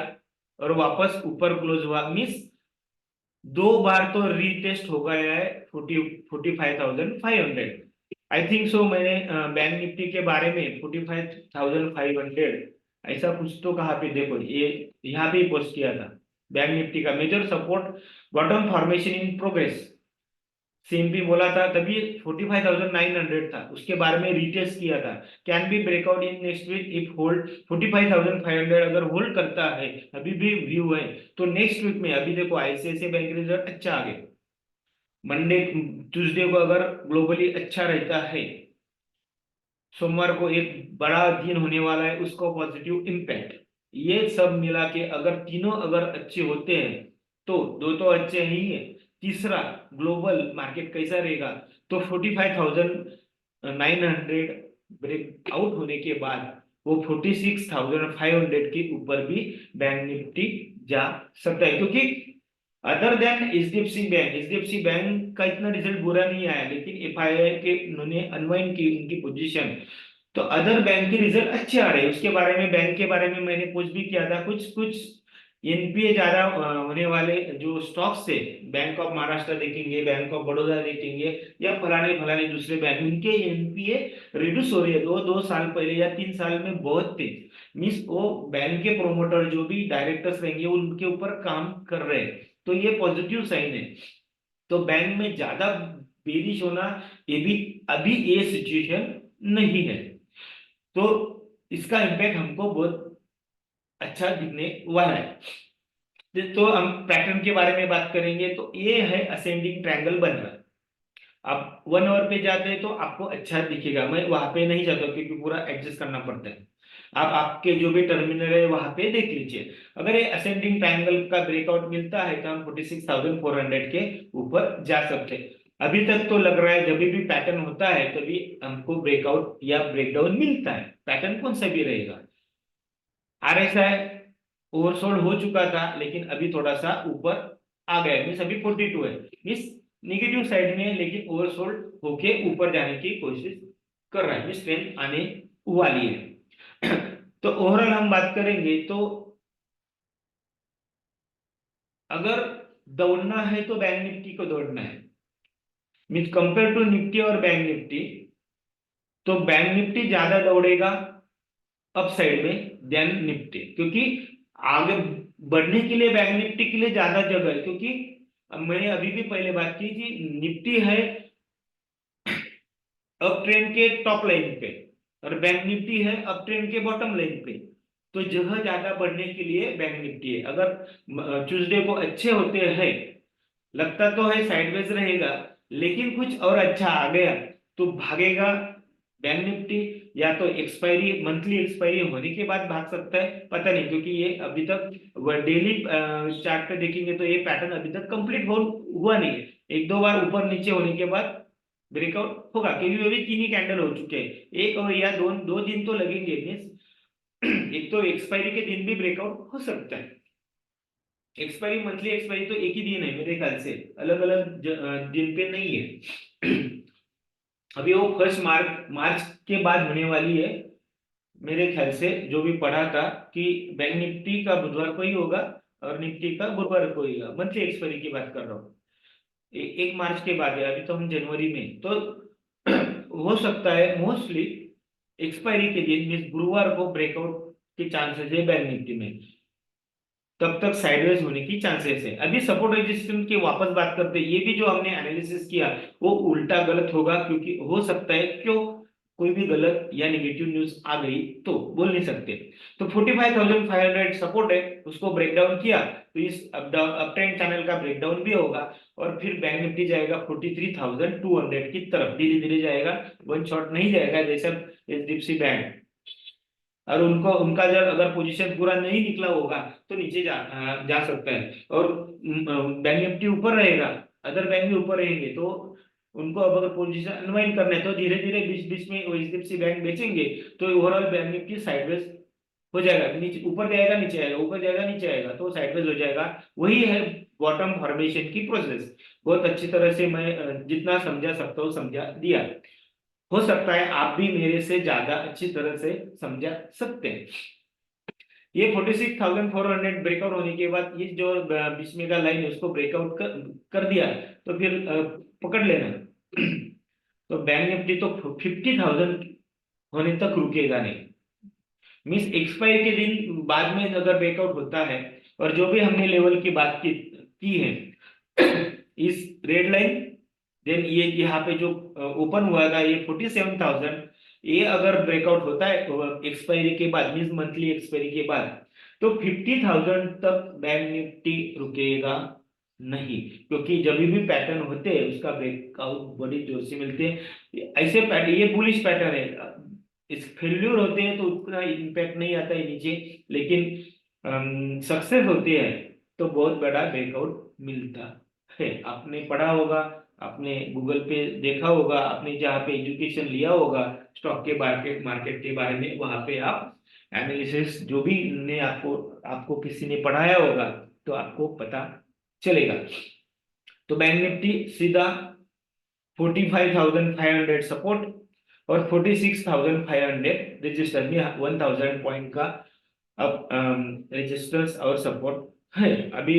और वापस ऊपर क्लोज हुआ, मीन्स दो बार तो रीटेस्ट हो गया है 45,500। आई थिंक सो मैंने बैंक निफ्टी के बारे में 45,500 ऐसा कुछ तो कहा पे, देखो ये यहाँ पे पोस्ट किया था। बैंक निफ्टी का major support bottom formation in progress CMP बोला था, तभी 45,900 था, उसके बारे में रिटेस्ट किया था। Can be breakout in next week if hold 45,500 अगर होल्ड करता है, अभी भी व्यू है तो नेक्स्ट वीक में। अभी देखो आईसीआईसीआई बैंक रिजल्ट अच्छा आ गया, मंडे ट्यूसडे को अगर ग्लोबली अच्छा रहता है, सोमवार को एक बड़ा दिन होने वाला है, उसको पॉजिटिव इम्पैक्ट, ये सब मिला के अगर तीनों अगर अच्छे होते हैं तो दो तो अच्छे ही है, तीसरा ग्लोबल मार्केट कैसा रहेगा, तो 45,900 ब्रेक आउट होने के बाद वो 46,500 के ऊपर भी बैंक निफ्टी जा सकता है। क्योंकि अदर देन एचडीएफसी बैंक का इतना रिजल्ट बुरा नहीं आया, लेकिन एफआईआई के उन्होंने अनवाइंड की उनकी पोजीशन, तो अदर बैंक के रिजल्ट अच्छे आ रहे हैं। उसके बारे में, बैंक के बारे में मैंने कुछ भी किया था, कुछ कुछ एनपीए ज्यादा होने वाले जो स्टॉक्स थे, बैंक ऑफ महाराष्ट्र देखेंगे, बैंक ऑफ बड़ौदा देखेंगे, या फलाने फलाने दूसरे बैंक, उनके एनपीए रिड्यूस हो रही है। दो दो साल पहले या 3 साल में बहुत थे, मीन्स वो बैंक के प्रोमोटर जो भी डायरेक्टर्स रहेंगे उनके ऊपर काम कर रहे हैं, तो ये पॉजिटिव साइन है। तो बैंक में ज्यादा बेरिश होना, ये भी अभी ये सिचुएशन नहीं है, तो इसका इम्पैक्ट हमको बहुत अच्छा दिखने वाला है। तो हम पैटर्न के बारे में बात करेंगे, तो ये है असेंडिंग ट्रायंगल बन रहा है। आप 1 आवर पे जाते हैं तो आपको अच्छा दिखेगा, मैं वहां पे नहीं जाता क्योंकि पूरा एडजस्ट करना पड़ता है। आप आपके जो भी टर्मिनल है वहां पे देख लीजिए, अगर ये असेंडिंग ट्रायंगल का ब्रेकआउट मिलता है तो हम 46,400 के ऊपर जा सकते हैं। अभी तक तो लग रहा है जब भी पैटर्न होता है तभी हमको ब्रेकआउट या ब्रेकडाउन मिलता है, पैटर्न कौन सा भी रहेगा। आरएसआई ओवरसोल्ड हो चुका था, लेकिन अभी थोड़ा सा ऊपर आ गया, मीन्स अभी 42 है, मीन्स निगेटिव साइड में है, लेकिन ओवरसोल्ड होके ऊपर जाने की कोशिश कर रहा है, मीन्स ट्रेंड आने वाली है। तो ओवरऑल हम बात करेंगे तो अगर दौड़ना है तो बैंक निफ्टी को दौड़ना है, मीन्स कंपेयर टू निफ्टी और बैंक निफ्टी, तो बैंक निफ्टी ज्यादा दौड़ेगा अप साइड में देन निफ्टी, क्योंकि आगे बढ़ने के लिए बैंक निफ्टी के लिए ज्यादा जगह है। क्योंकि मैंने अभी भी पहले बात की थी, निफ्टी है अप ट्रेंड के टॉप लाइन पे और बैंक निफ्टी है अप ट्रेंड के बॉटम लाइन पे, तो जगह ज्यादा बढ़ने के लिए बैंक निफ्टी है। अगर ट्यूसडे को अच्छे होते हैं, लगता तो है साइडवेज रहेगा, लेकिन कुछ और अच्छा आ गया तो भागेगा बैंक निफ्टी, या तो एक्सपायरी मंथली एक्सपायरी होने के बाद भाग सकता है, पता नहीं, क्योंकि ये अभी तक डेली चार्ट पे देखेंगे तो ये पैटर्न अभी तक कंप्लीट हुआ नहीं है। एक दो बार ऊपर नीचे होने के बाद ब्रेकआउट होगा, क्योंकि अभी 3 ही कैंडल हो चुके हैं, एक और या दो दो दिन तो लगेंगे, मीन्स एक तो एक्सपायरी के दिन भी ब्रेकआउट हो सकता है। एक्सपायरी मंथली एक्सपायरी तो एक ही दिन है मेरे ख्याल से, अलग अलग दिन पे नहीं है। अभी वो फर्स्ट मार्च के बाद होने वाली है मेरे ख्याल से, जो भी पढ़ा था कि बैंक निफ्टी का बुधवार को ही होगा और निफ्टी का गुरुवार को ही होगा, मंथली एक्सपायरी की बात कर रहा हूँ। 1 मार्च के बाद है, अभी तो हम जनवरी में, तो हो सकता है मोस्टली एक्सपायरी के दिन मीन्स गुरुवार को ब्रेकआउट के चांसेस है बैंक निफ्टी में, तब तक साइडवेज होने की चांसेस है। अभी सपोर्ट रेजिस्टेंस की वापस बात करते हैं, ये भी जो हमने एनालिसिस किया वो उल्टा गलत होगा, क्योंकि हो सकता है क्यों कोई भी गलत या नेगेटिव न्यूज आ गई तो बोल नहीं सकते। तो 45,500 सपोर्ट है, उसको ब्रेक डाउन किया तो इस अप ट्रेंड चैनल का ब्रेकडाउन भी होगा, और फिर बैंक निफ्टी जाएगा 43,200 की तरफ, धीरे धीरे जाएगा, वन शॉट नहीं जाएगा जैसा एचडीएफसी बैंक। और उनको उनका जब अगर पोजीशन पूरा नहीं निकला होगा तो नीचे जा सकता है, और बैंक निफ्टी ऊपर रहेगा, अदर बैंक भी ऊपर रहेंगे, तो उनको अब अगर पोजीशन अनवाइंड करना है तो धीरे धीरे बीच बीच में एचडीएफसी बैंक बेचेंगे, तो ओवरऑल बैंक निफ्टी साइडवेज हो जाएगा, नीचे ऊपर जाएगा नीचे आएगा, ऊपर जाएगा नीचे आएगा, तो साइडवेज हो जाएगा। वही है बॉटम फॉर्मेशन की प्रोसेस। बहुत अच्छी तरह से मैं जितना समझा सकता हूँ समझा दिया, हो सकता है आप भी मेरे से ज्यादा अच्छी तरह से समझा सकते हैं। ये 46,400 ब्रेकआउट होने के बाद ये जो बीच में का लाइन है उसको ब्रेकआउट कर दिया तो फिर पकड़ लेना। तो बैंक निफ्टी तो 50,000 होने तक रुकेगा नहीं। मीन्स एक्सपायरी के दिन बाद में अगर ब्रेकआउट होता है और जो भी हमने लेवल की बात की है इस रेड लाइन, देन ये यहाँ पे जो ओपन हुआ था ये 47,000, ये अगर ब्रेकआउट होता है एक्सपायरी के बाद मीन्स मंथली एक्सपायरी के बाद, तो 50,000 तक बैंक निफ्टी रुकेगा नहीं, क्योंकि जब भी पैटर्न होते हैं उसका ब्रेकआउट बड़ी जोर से मिलते हैं। ऐसे पैटर्न, ये बुलिश पैटर्न है, इस फेल्यूर होते हैं तो उतना इम्पैक्ट नहीं आता है नीचे, लेकिन सक्सेस होते हैं तो बहुत बड़ा ब्रेकआउट मिलता है। आपने पढ़ा होगा, आपने गूगल पे देखा होगा, आपने जहाँ पे एजुकेशन लिया होगा स्टॉक के मार्केट मार्केट के बारे में, वहां पे आप एनालिसिस जो भी ने आपको आपको किसी ने पढ़ाया होगा तो आपको पता चलेगा। तो बैंक निफ्टी सीधा 45,500 सपोर्ट और 46,500 रजिस्टर में 1,000 पॉइंट का अब रजिस्टर्स और सपोर्ट है। अभी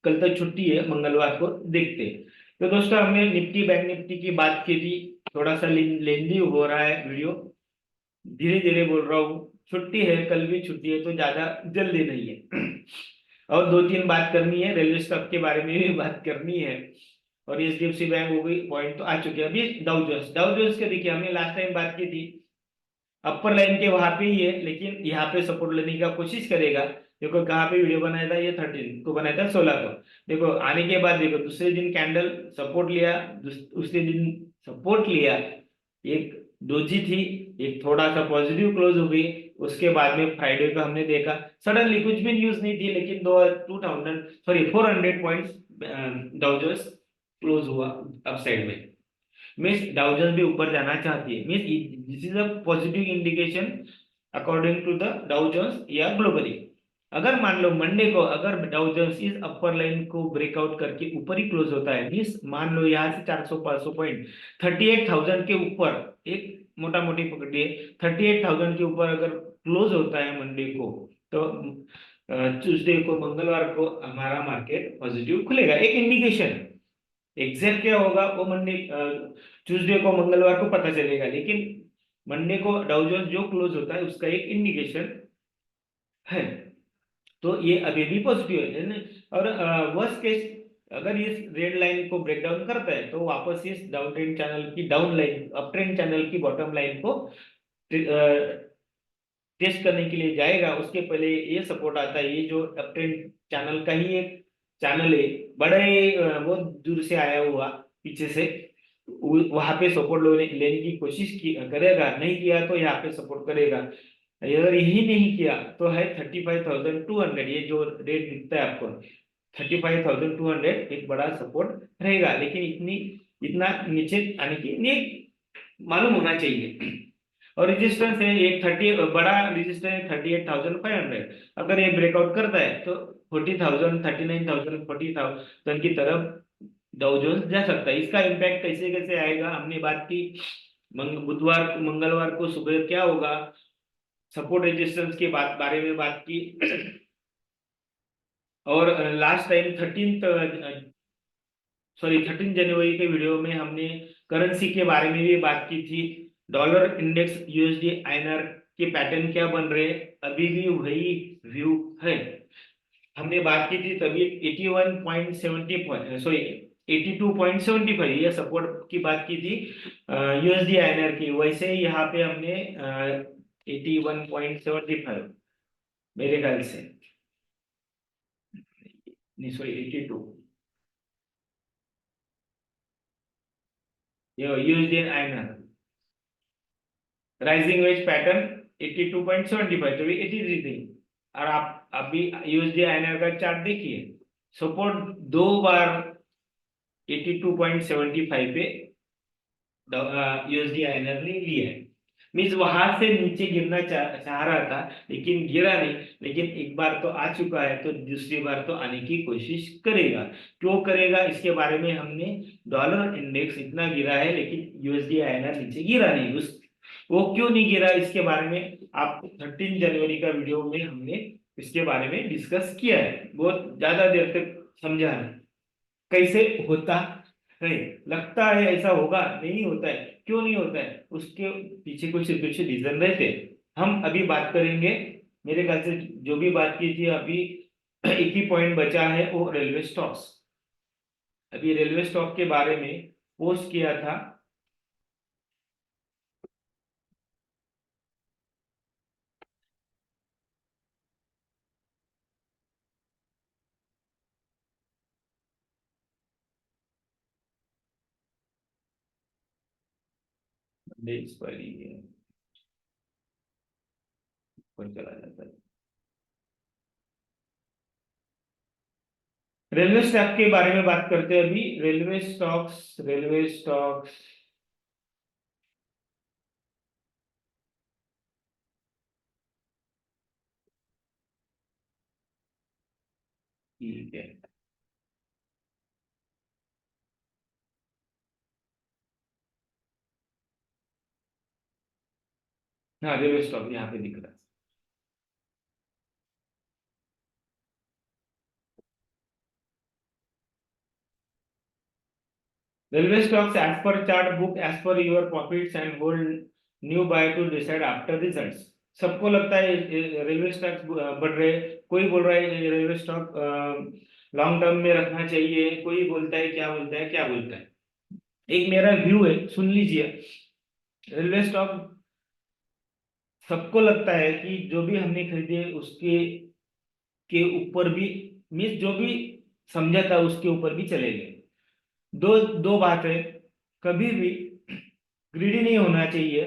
कल तक छुट्टी है, मंगलवार को देखते हैं। तो दोस्तों हमने निफ्टी बैंक निफ्टी की बात की थी, थोड़ा सा लेंदी हो रहा है वीडियो, धीरे धीरे बोल रहा हूँ, छुट्टी है, कल भी छुट्टी है तो ज्यादा जल्दी नहीं है। और दो तीन बात करनी है, रेलवे स्टॉक के बारे में भी बात करनी है, और एचडीएफसी बैंक हो गई, पॉइंट तो आ चुके हैं। अभी डाउ जोन्स के देखिए, हमने लास्ट टाइम बात की थी अपर लाइन के वहां पे ही है, लेकिन यहाँ पे सपोर्ट लेने का कोशिश करेगा। देखो कहाँ पे वीडियो बनाया था, ये 13 को बनाया था, 16 को। देखो आने के बाद देखो दूसरे दिन कैंडल सपोर्ट लिया, दूसरे दिन सपोर्ट लिया, एक डोजी थी, एक थोड़ा सा पॉजिटिव क्लोज हो गई, उसके बाद में फ्राइडे को हमने देखा सडनली कुछ भी न्यूज नहीं थी, लेकिन 400 पॉइंट्स डाउ जोन्स क्लोज हुआ अपसाइड में। मीन्स डाउ जोन्स भी ऊपर जाना चाहती है, means this is a positive indication according to the Dow Jones या ग्लोबली। अगर मान लो मंडे को अगर डाउ जोन्स इस अपर लाइन को ब्रेकआउट करके ऊपर ही क्लोज होता है, मीन्स मान लो यहाँ से 400-500 पॉइंट 38,000 के ऊपर, एक मोटा मोटी पकड़िए 38,000 के ऊपर अगर क्लोज होता है मंडे को, तो ट्यूसडे को मंगलवार को हमारा मार्केट पॉजिटिव खुलेगा, एक इंडिकेशन। एग्जैक्ट क्या होगा वो मंडे ट्यूसडे को मंगलवार को पता चलेगा, लेकिन मंडे को डाउ जोन्स जो क्लोज होता है उसका एक इंडिकेशन है। तो ये अभी भी पॉजिटिव है ना? और वर्स्ट केस अगर इस रेड लाइन को ब्रेक डाउन करता है तो वापस इस डाउन ट्रेंड चैनल की down line, up trend channel की बॉटम लाइन को टेस्ट करने के लिए जाएगा। उसके पहले ये सपोर्ट आता है, ये जो अप ट्रेंड चैनल का ही एक चैनल है, बड़े बहुत दूर से आया हुआ पीछे से, वहां पे सपोर्ट लेने की कोशिश करेगा, नहीं किया तो यहाँ पे सपोर्ट करेगा। अगर यही नहीं किया तो है 35,200, ये जो रेट दिखता है आपको 35,200 एक बड़ा सपोर्ट रहेगा, लेकिन इतना नीचे आने की नहीं मालूम होना चाहिए। और रेजिस्टेंस है एक 30, बड़ा रेजिस्टेंस है 38,500, अगर ये ब्रेकआउट करता है तो 40,000, 39,000, 40,000 की तरफ डाउ जोन्स जा सकता है। इसका इम्पैक्ट कैसे कैसे आएगा हमने बात की, बुधवार मंगलवार को सुबह क्या होगा, सपोर्ट रेजिस्टेंस के बारे में बात की। और लास्ट टाइम 13 जनवरी के वीडियो में हमने करेंसी के बारे में भी बात की थी, डॉलर इंडेक्स यूएसडी आईएनआर के पैटर्न क्या बन रहे, अभी भी वही व्यू है। हमने बात की थी तभी 81.70, सॉरी 82.75 ये सपोर्ट की बात की थी यूएसडी आईएनआर की, वैसे ही यहाँ पे हमने 81.75 मेरे ख्याल से, नहीं सॉरी 82, ये USD INR rising veg pattern 82.75, तो ये 83 थी। और आप अभी यूएसडी आईएनआर का चार्ट देखिए, सपोर्ट दो बार 82.75 पे यूएसडी आईएनआर ने लिया है, मीन्स वहां से नीचे गिरना चाह रहा था लेकिन गिरा नहीं, लेकिन एक बार तो आ चुका है तो दूसरी बार तो आने की कोशिश करेगा। क्यों करेगा इसके बारे में हमने, डॉलर इंडेक्स इतना गिरा है लेकिन यूएसडी आईएनआर नीचे गिरा नहीं, उस वो क्यों नहीं गिरा इसके बारे में आप 13 जनवरी का वीडियो में हमने इसके बारे में डिस्कस किया है, बहुत ज्यादा देर तक समझा है कैसे होता है। लगता है ऐसा होगा, नहीं होता है, क्यों नहीं होता है, उसके पीछे कुछ कुछ रीजन रहते हैं। हम अभी बात करेंगे, मेरे ख्याल से जो भी बात की थी अभी एक ही पॉइंट बचा है, वो रेलवे स्टॉप्स। अभी रेलवे स्टॉप के बारे में पोस्ट किया था। इस पर ही पर चला जाता है। रेलवे स्टॉप के बारे में बात करते हैं अभी। रेलवे स्टॉक्स, रेलवे स्टॉक्स, ठीक है। हाँ, रेलवे स्टॉप यहाँ पे दिख रहा है। Railway stocks as per chart book as per your profits and hold new buy to decide after results। सबको लगता है रेलवे स्टॉक्स बढ़ रहे, कोई बोल रहा है रेलवे स्टॉक लॉन्ग टर्म में रखना चाहिए, कोई बोलता है क्या बोलता है क्या बोलता है। एक मेरा व्यू है, सुन लीजिए। रेलवे स्टॉक, सबको लगता है कि जो भी हमने खरीदे उसके के ऊपर भी, मीन्स जो भी समझा था उसके ऊपर भी चलेंगे। दो दो बात है, कभी भी ग्रीडी नहीं होना चाहिए।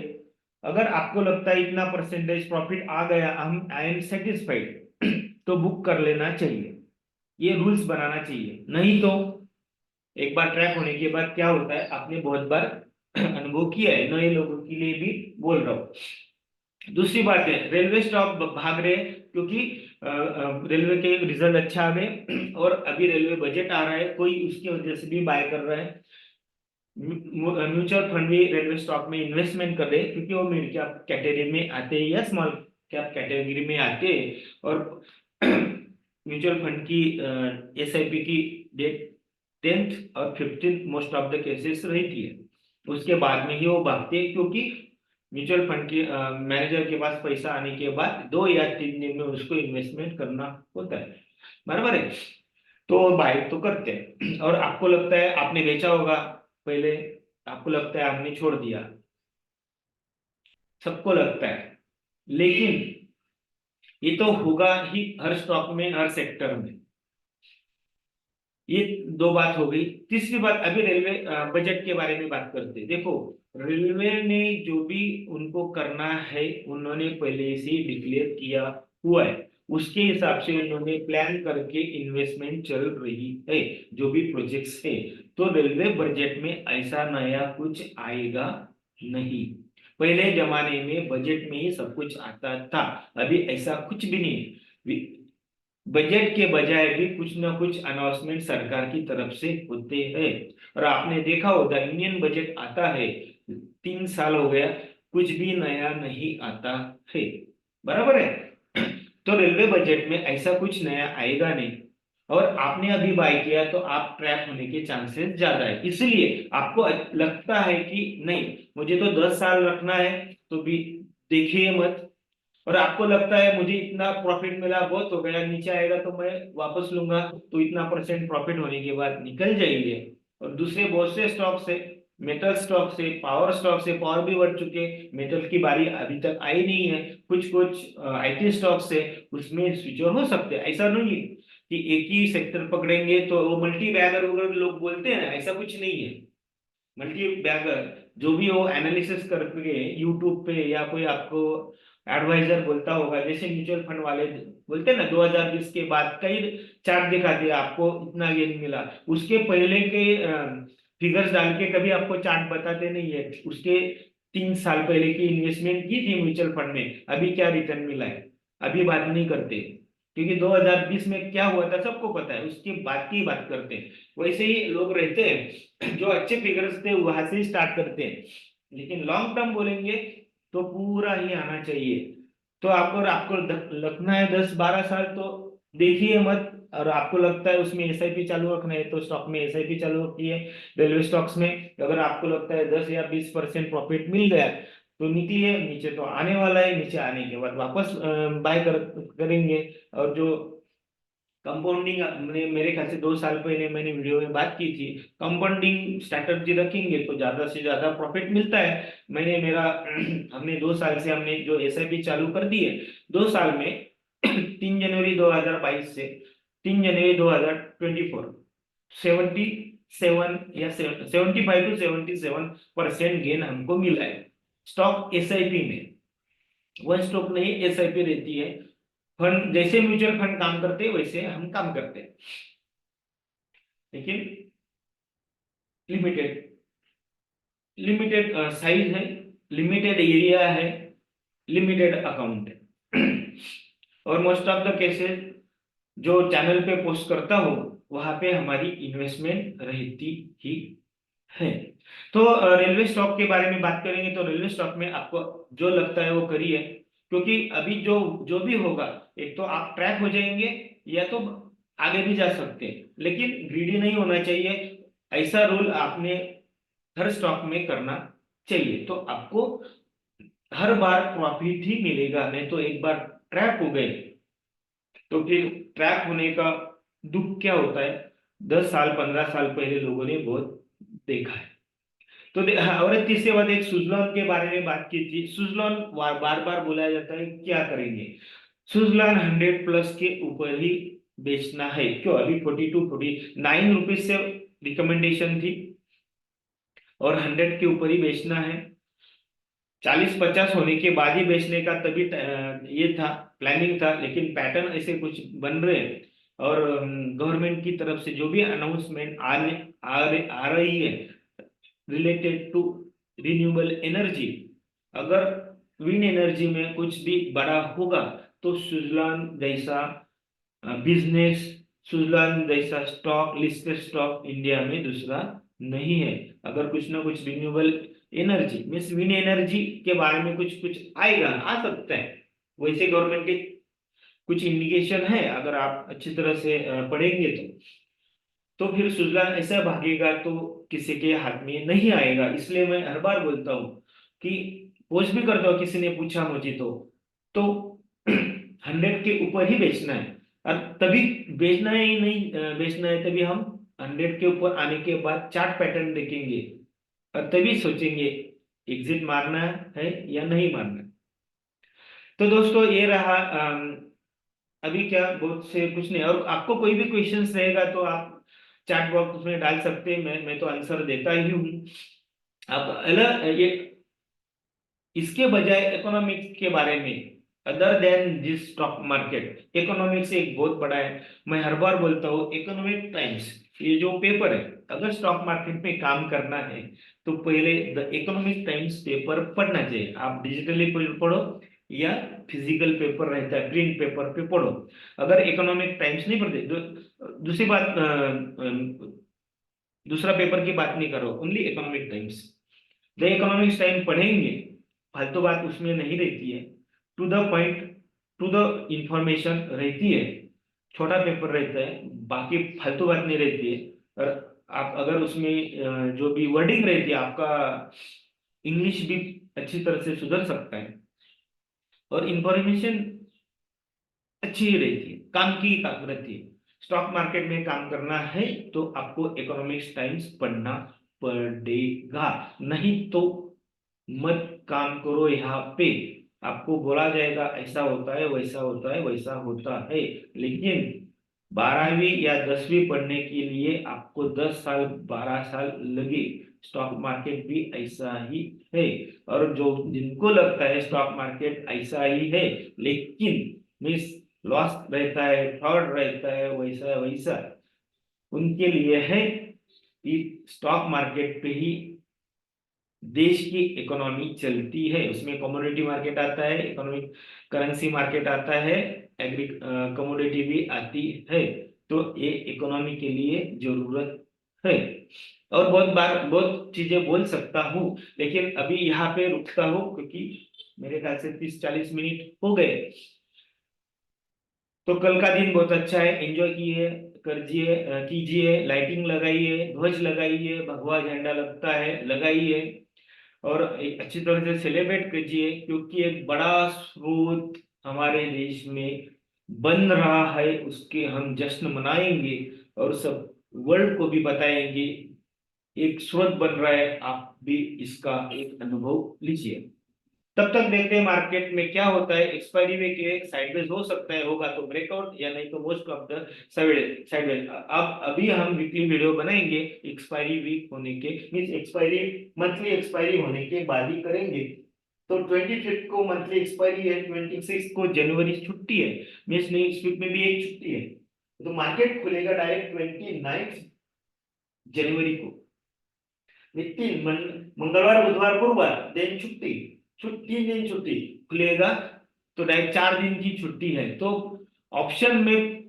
अगर आपको लगता है इतना परसेंटेज प्रॉफिट आ गया, हम आई एम सेटिस्फाइड तो बुक कर लेना चाहिए, ये रूल्स बनाना चाहिए। नहीं तो एक बार ट्रैप होने के बाद क्या होता है, आपने बहुत बार अनुभव किया है, नए लोगों के लिए भी बोल रहा हूँ। दूसरी बात है, रेलवे स्टॉप भाग रहे हैं क्योंकि रेलवे के रिजल्ट अच्छा आ गए और अभी रेलवे बजट आ रहा है, कोई उसकी वजह से भी बाय कर रहा है। म्यूचुअल फंड भी रेलवे स्टॉक में इन्वेस्टमेंट कर रहे हैं क्योंकि वो मिड कैप कैटेगरी में आते हैं या स्मॉल कैप कैटेगरी में आते हैं। और म्यूचुअल फंड की एसआईपी की डेट 10th और 15th most of the cases रहती है, उसके बाद में ही वो भागते हैं क्योंकि म्यूचुअल फंड के मैनेजर के पास पैसा आने के बाद 2 या 3 दिन में उसको इन्वेस्टमेंट करना होता है, बराबर है। तो बाय तो करते हैं और आपको लगता है आपने बेचा होगा पहले, आपको लगता है आपने छोड़ दिया, सबको लगता है, लेकिन ये तो होगा ही हर स्टॉक में, हर सेक्टर में। ये दो बात हो गई। तीसरी बात, अभी रेलवे बजट के बारे में बात करते हैं। देखो, रेलवे ने जो भी उनको करना है उन्होंने पहले से ही डिक्लेयर किया हुआ है, उसके हिसाब से उन्होंने प्लान करके इन्वेस्टमेंट चल रही है, जो भी प्रोजेक्ट्स है। तो रेलवे बजट में ऐसा नया कुछ आएगा नहीं। पहले जमाने में बजट में ही सब कुछ आता था, अभी ऐसा कुछ भी नहीं है। बजट के बजाय भी कुछ ना कुछ अनाउंसमेंट सरकार की तरफ से होते हैं। और आपने देखा होगा इंडियन बजट आता है, 3 साल हो गया, कुछ भी नया नहीं आता है, बराबर है। तो रेलवे बजट में ऐसा कुछ नया आएगा नहीं, और आपने अभी बाय किया तो आप ट्रैप होने के चांसेस ज्यादा है। इसलिए आपको लगता है कि नहीं मुझे तो 10 साल रखना है, तो भी देखिए मत। और आपको लगता है मुझे इतना प्रॉफिट मिला, बहुत हो गया, नीचे आएगा तो मैं वापस लूंगा, तो इतना परसेंट प्रॉफिट होने के बाद निकल जाएंगे। और दूसरे बहुत से स्टॉक से, मेटल स्टॉक से, पावर स्टॉक से, पावर भी बढ़ चुके, मेटल की बारी अभी तक आई नहीं है। कुछ कुछ आईटी स्टॉक से उसमें स्विच हो सकते हैं, ऐसा नहीं है कि एक ही सेक्टर पकड़ेंगे तो वो मल्टी बैगर वगैरह लोग बोलते हैं ना, ऐसा कुछ नहीं है। मल्टी बैगर जो भी वो एनालिसिस करके यूट्यूब पे या कोई आपको एडवाइजर बोलता होगा, जैसे म्यूचुअल फंड वाले बोलते हैं ना 2020 के बाद कई चार्ट दिखा दिया आपको इतना गेन मिला, उसके पहले के फिगर्स डाल के कभी आपको चार्ट बताते नहीं है उसके 3 साल पहले की इन्वेस्टमेंट की थी म्यूचुअल फंड में, अभी क्या रिटर्न मिला है, अभी बात नहीं करते। क्योंकि 2020 में क्या हुआ था सबको पता है, उसके बाद की बात करते हैं। वैसे ही लोग रहते हैं जो अच्छे फिगर्स थे वहां से ही स्टार्ट करते हैं, लेकिन लॉन्ग टर्म बोलेंगे तो पूरा ही आना चाहिए। तो आपको रखना है 10-12 साल तो देखिए मत। और आपको लगता है उसमें एसआईपी चालू रखना है तो स्टॉक में एसआईपी चालू रखिए। रेलवे स्टॉक्स में अगर आपको लगता है 10 या 20% प्रॉफिट मिल गया तो निकलिए, नीचे तो आने वाला है, नीचे आने के बाद वापस बाय करेंगे। और जो कंपाउंडिंग, मैंने मेरे ख्याल से 2 साल पहले मैंने वीडियो में बात की थी, कंपाउंडिंग स्ट्रैटेजी रखेंगे तो ज्यादा से ज्यादा प्रॉफिट मिलता है। मैंने मेरा हमने 2 साल से हमने जो एसआईपी चालू कर दी है, 2 साल में 3 जनवरी 2022 से 3 जनवरी 2024 77 या 75 to 77% गेन हमको मिला है स्टॉक एसआईपी में। वन स्टॉक नहीं, एसआईपी रहती है। फंड जैसे म्यूचुअल फंड काम करते हैं वैसे हम काम करते हैं, लेकिन लिमिटेड लिमिटेड साइज है, लिमिटेड एरिया है, लिमिटेड अकाउंट है। और मोस्ट ऑफ द केसेस जो चैनल पे पोस्ट करता हो वहां पे हमारी इन्वेस्टमेंट रहती ही है। तो रेलवे स्टॉक के बारे में बात करेंगे तो रेलवे स्टॉक में आपको जो लगता है वो करिए, क्योंकि अभी जो जो भी होगा, एक तो आप ट्रैक हो जाएंगे या तो आगे भी जा सकते हैं, लेकिन ग्रीडी नहीं होना चाहिए। ऐसा रूल आपने हर स्टॉक में करना चाहिए तो आपको हर बार प्रॉफिट ही मिलेगा, नहीं तो एक बार ट्रैप हो गए तो फिर ट्रैप होने का दुख क्या होता है, 10 साल 15 साल पहले लोगों ने बहुत देखा है। तो और एक तीसरे बात, एक सुजलॉन के बारे में बात की थी। सुजलॉन बार बार बोला जाता है क्या करेंगे, सुजलॉन 100+ के ऊपर ही बेचना है। क्यों, अभी 42-49 रुपीज से रिकमेंडेशन थी और 100 के ऊपर ही बेचना है। 40-50 होने के बाद ही बेचने का तभी ये था, प्लानिंग था, लेकिन पैटर्न ऐसे कुछ बन रहे हैं। और गवर्नमेंट की तरफ से जो भी अनाउंसमेंट आ रही है रिलेटेड टू रिन्यूएबल एनर्जी, अगर विंड एनर्जी में कुछ भी बड़ा होगा तो सुजलान जैसा बिजनेस, सुजलान जैसा स्टॉक, लिस्टेड स्टॉक इंडिया में दूसरा नहीं है। अगर कुछ ना कुछ renewable energy means wind energy के बारे में कुछ कुछ आएगा, आ सकता है, वैसे गवर्नमेंट के कुछ इंडिकेशन है, अगर आप अच्छी तरह से पढ़ेंगे तो फिर सुजलान ऐसा भागेगा तो किसी के हाथ में नहीं आएगा। इसलिए मैं हर बार बोलता हूँ कि पोस्ट भी करता हूँ, किसी ने पूछा मुझे तो 100 के ऊपर ही बेचना है। और तभी बेचना है ही नहीं, बेचना है तभी हम 100 के ऊपर आने के बाद चार्ट पैटर्न देखेंगे और तभी सोचेंगे एग्जिट मारना है या नहीं मारना। तो दोस्तों ये रहा अभी क्या, बहुत से कुछ नहीं। और आपको कोई भी क्वेश्चंस रहेगा तो आप चैट बॉक्स में डाल सकते हैं, मैं तो आंसर देता ही हूँ। अब अलग ये इसके बजाय इकोनॉमिक्स के बारे में, other than this stock market, economics एक बहुत बड़ा है। मैं हर बार बोलता हूँ इकोनॉमिक टाइम्स ये जो पेपर है, अगर स्टॉक मार्केट में काम करना है तो पहले द इकोनॉमिक टाइम्स पेपर पढ़ना चाहिए। आप डिजिटली पढ़ो या फिजिकल पेपर रहता है प्रिंट पेपर पे पढ़ो। अगर इकोनॉमिक टाइम्स नहीं पढ़ते, दूसरी बात दूसरा पेपर की बात नहीं करो, only economic times. The economics time पढ़ेंगे, फालतू बात उसमें नहीं रहती है, to the point, to the information रहती है, छोटा पेपर रहता है, बाकी फालतू बात नहीं रहती है। और आप अगर उसमें जो भी वर्डिंग रहती है, आपका इंग्लिश भी अच्छी तरह से सुधर सकता है और इंफॉर्मेशन अच्छी ही रहती है, काम की काम रहती है। स्टॉक मार्केट में काम करना है तो आपको इकोनॉमिक्स टाइम्स पढ़ना पड़ेगा, नहीं तो मत काम करो। यहाँ पे आपको बोला जाएगा ऐसा होता है, वैसा होता है, वैसा होता है, लेकिन 12वीं या 10वीं पढ़ने के लिए आपको 10 साल 12 साल लगे। स्टॉक मार्केट भी ऐसा ही है। और जो जिनको लगता है स्टॉक मार्केट ऐसा ही है लेकिन मिस लॉस रहता है, फ्रॉड रहता है, वैसा वैसा, उनके लिए है कि स्टॉक मार्केट पे ही देश की इकोनॉमी चलती है। उसमें कमोडिटी मार्केट आता है, इकोनॉमिक करेंसी मार्केट आता है, एग्री कमोडिटी भी आती है। तो ये इकोनॉमी के लिए जरूरत है। और बहुत बार बहुत चीजें बोल सकता हूँ, लेकिन अभी यहाँ पे रुकता हूँ क्योंकि मेरे ख्याल से 30-40 मिनट हो गए। तो कल का दिन बहुत अच्छा है, एंजॉय कीजिए, लाइटिंग लगाइए, ध्वज लगाइए, भगवा झंडा लगता है लगाइए, और एक अच्छी तरह से सेलिब्रेट कीजिए, क्योंकि एक बड़ा स्रोत हमारे देश में बन रहा है, उसके हम जश्न मनाएंगे और सब वर्ल्ड को भी बताएंगे। एक स्रोत बन रहा है, आप भी इसका एक अनुभव लीजिए। तब तक देखते हैं मार्केट में क्या होता है। एक्सपायरी में के साइडवेज हो सकता है, होगा तो ब्रेकआउट, या नहीं तो मोस्ट ऑफ द साइडवेज। अब अभी हम वीकली वीडियो बनाएंगे एक्सपायरी वीक होने के, मींस एक्सपायरी मंथली एक्सपायरी होने के बाद ही करेंगे। तो 25 को मंथली एक्सपायरी है, 26 को जनवरी छुट्टी है, मींस नेक्स्ट वीक में भी एक छुट्टी है। तो मार्केट खुलेगा डायरेक्ट 29 जनवरी को। नितिन मंगलवार बुधवार गुरुवार दिन छुट्टी, छुट्टी दिन छुट्टी खुलेगा, तो डायरेक्ट 4 दिन की छुट्टी है। तो ऑप्शन में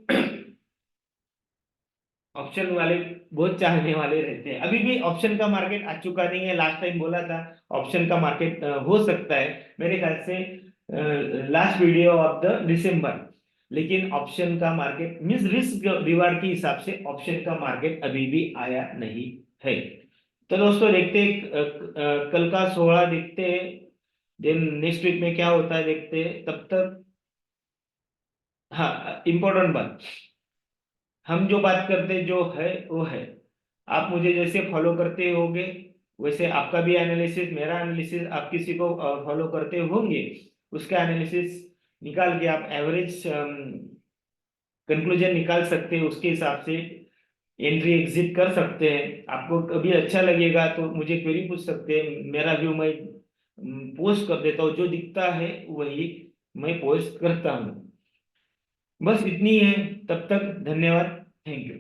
ऑप्शन वाले बहुत चाहने वाले रहते हैं। अभी भी ऑप्शन का मार्केट आ चुका नहीं है, लास्ट टाइम बोला था ऑप्शन का मार्केट हो सकता है मेरे ख्याल से लास्ट वीडियो ऑफ द दिसंबर। लेकिन ऑप्शन का मार्केट मींस रिस्क रिवार्ड के हिसाब से ऑप्शन का मार्केट अभी भी आया नहीं है। तो दोस्तों देखते हैं कल का 16 देखते हैं, देन नेक्स्ट वीक में क्या होता है देखते हैं। तब तक हाँ, इंपॉर्टेंट बात, हम जो बात करते जो है वो है। आप मुझे जैसे फॉलो करते होंगे, वैसे आपका भी एनालिसिस, मेरा एनालिसिस आप किसी को फॉलो करते होंगे, उसका एनालिसिस निकाल के आप एवरेज कंक्लूजन निकाल सकते हैं, उसके हिसाब से एंट्री एग्जिट कर सकते हैं। आपको कभी अच्छा लगेगा तो मुझे क्वेरी पूछ सकते हैं, मेरा व्यू मैं पोस्ट कर देता हूँ, जो दिखता है वही मैं पोस्ट करता हूँ। बस इतनी है, तब तक धन्यवाद, थैंक यू।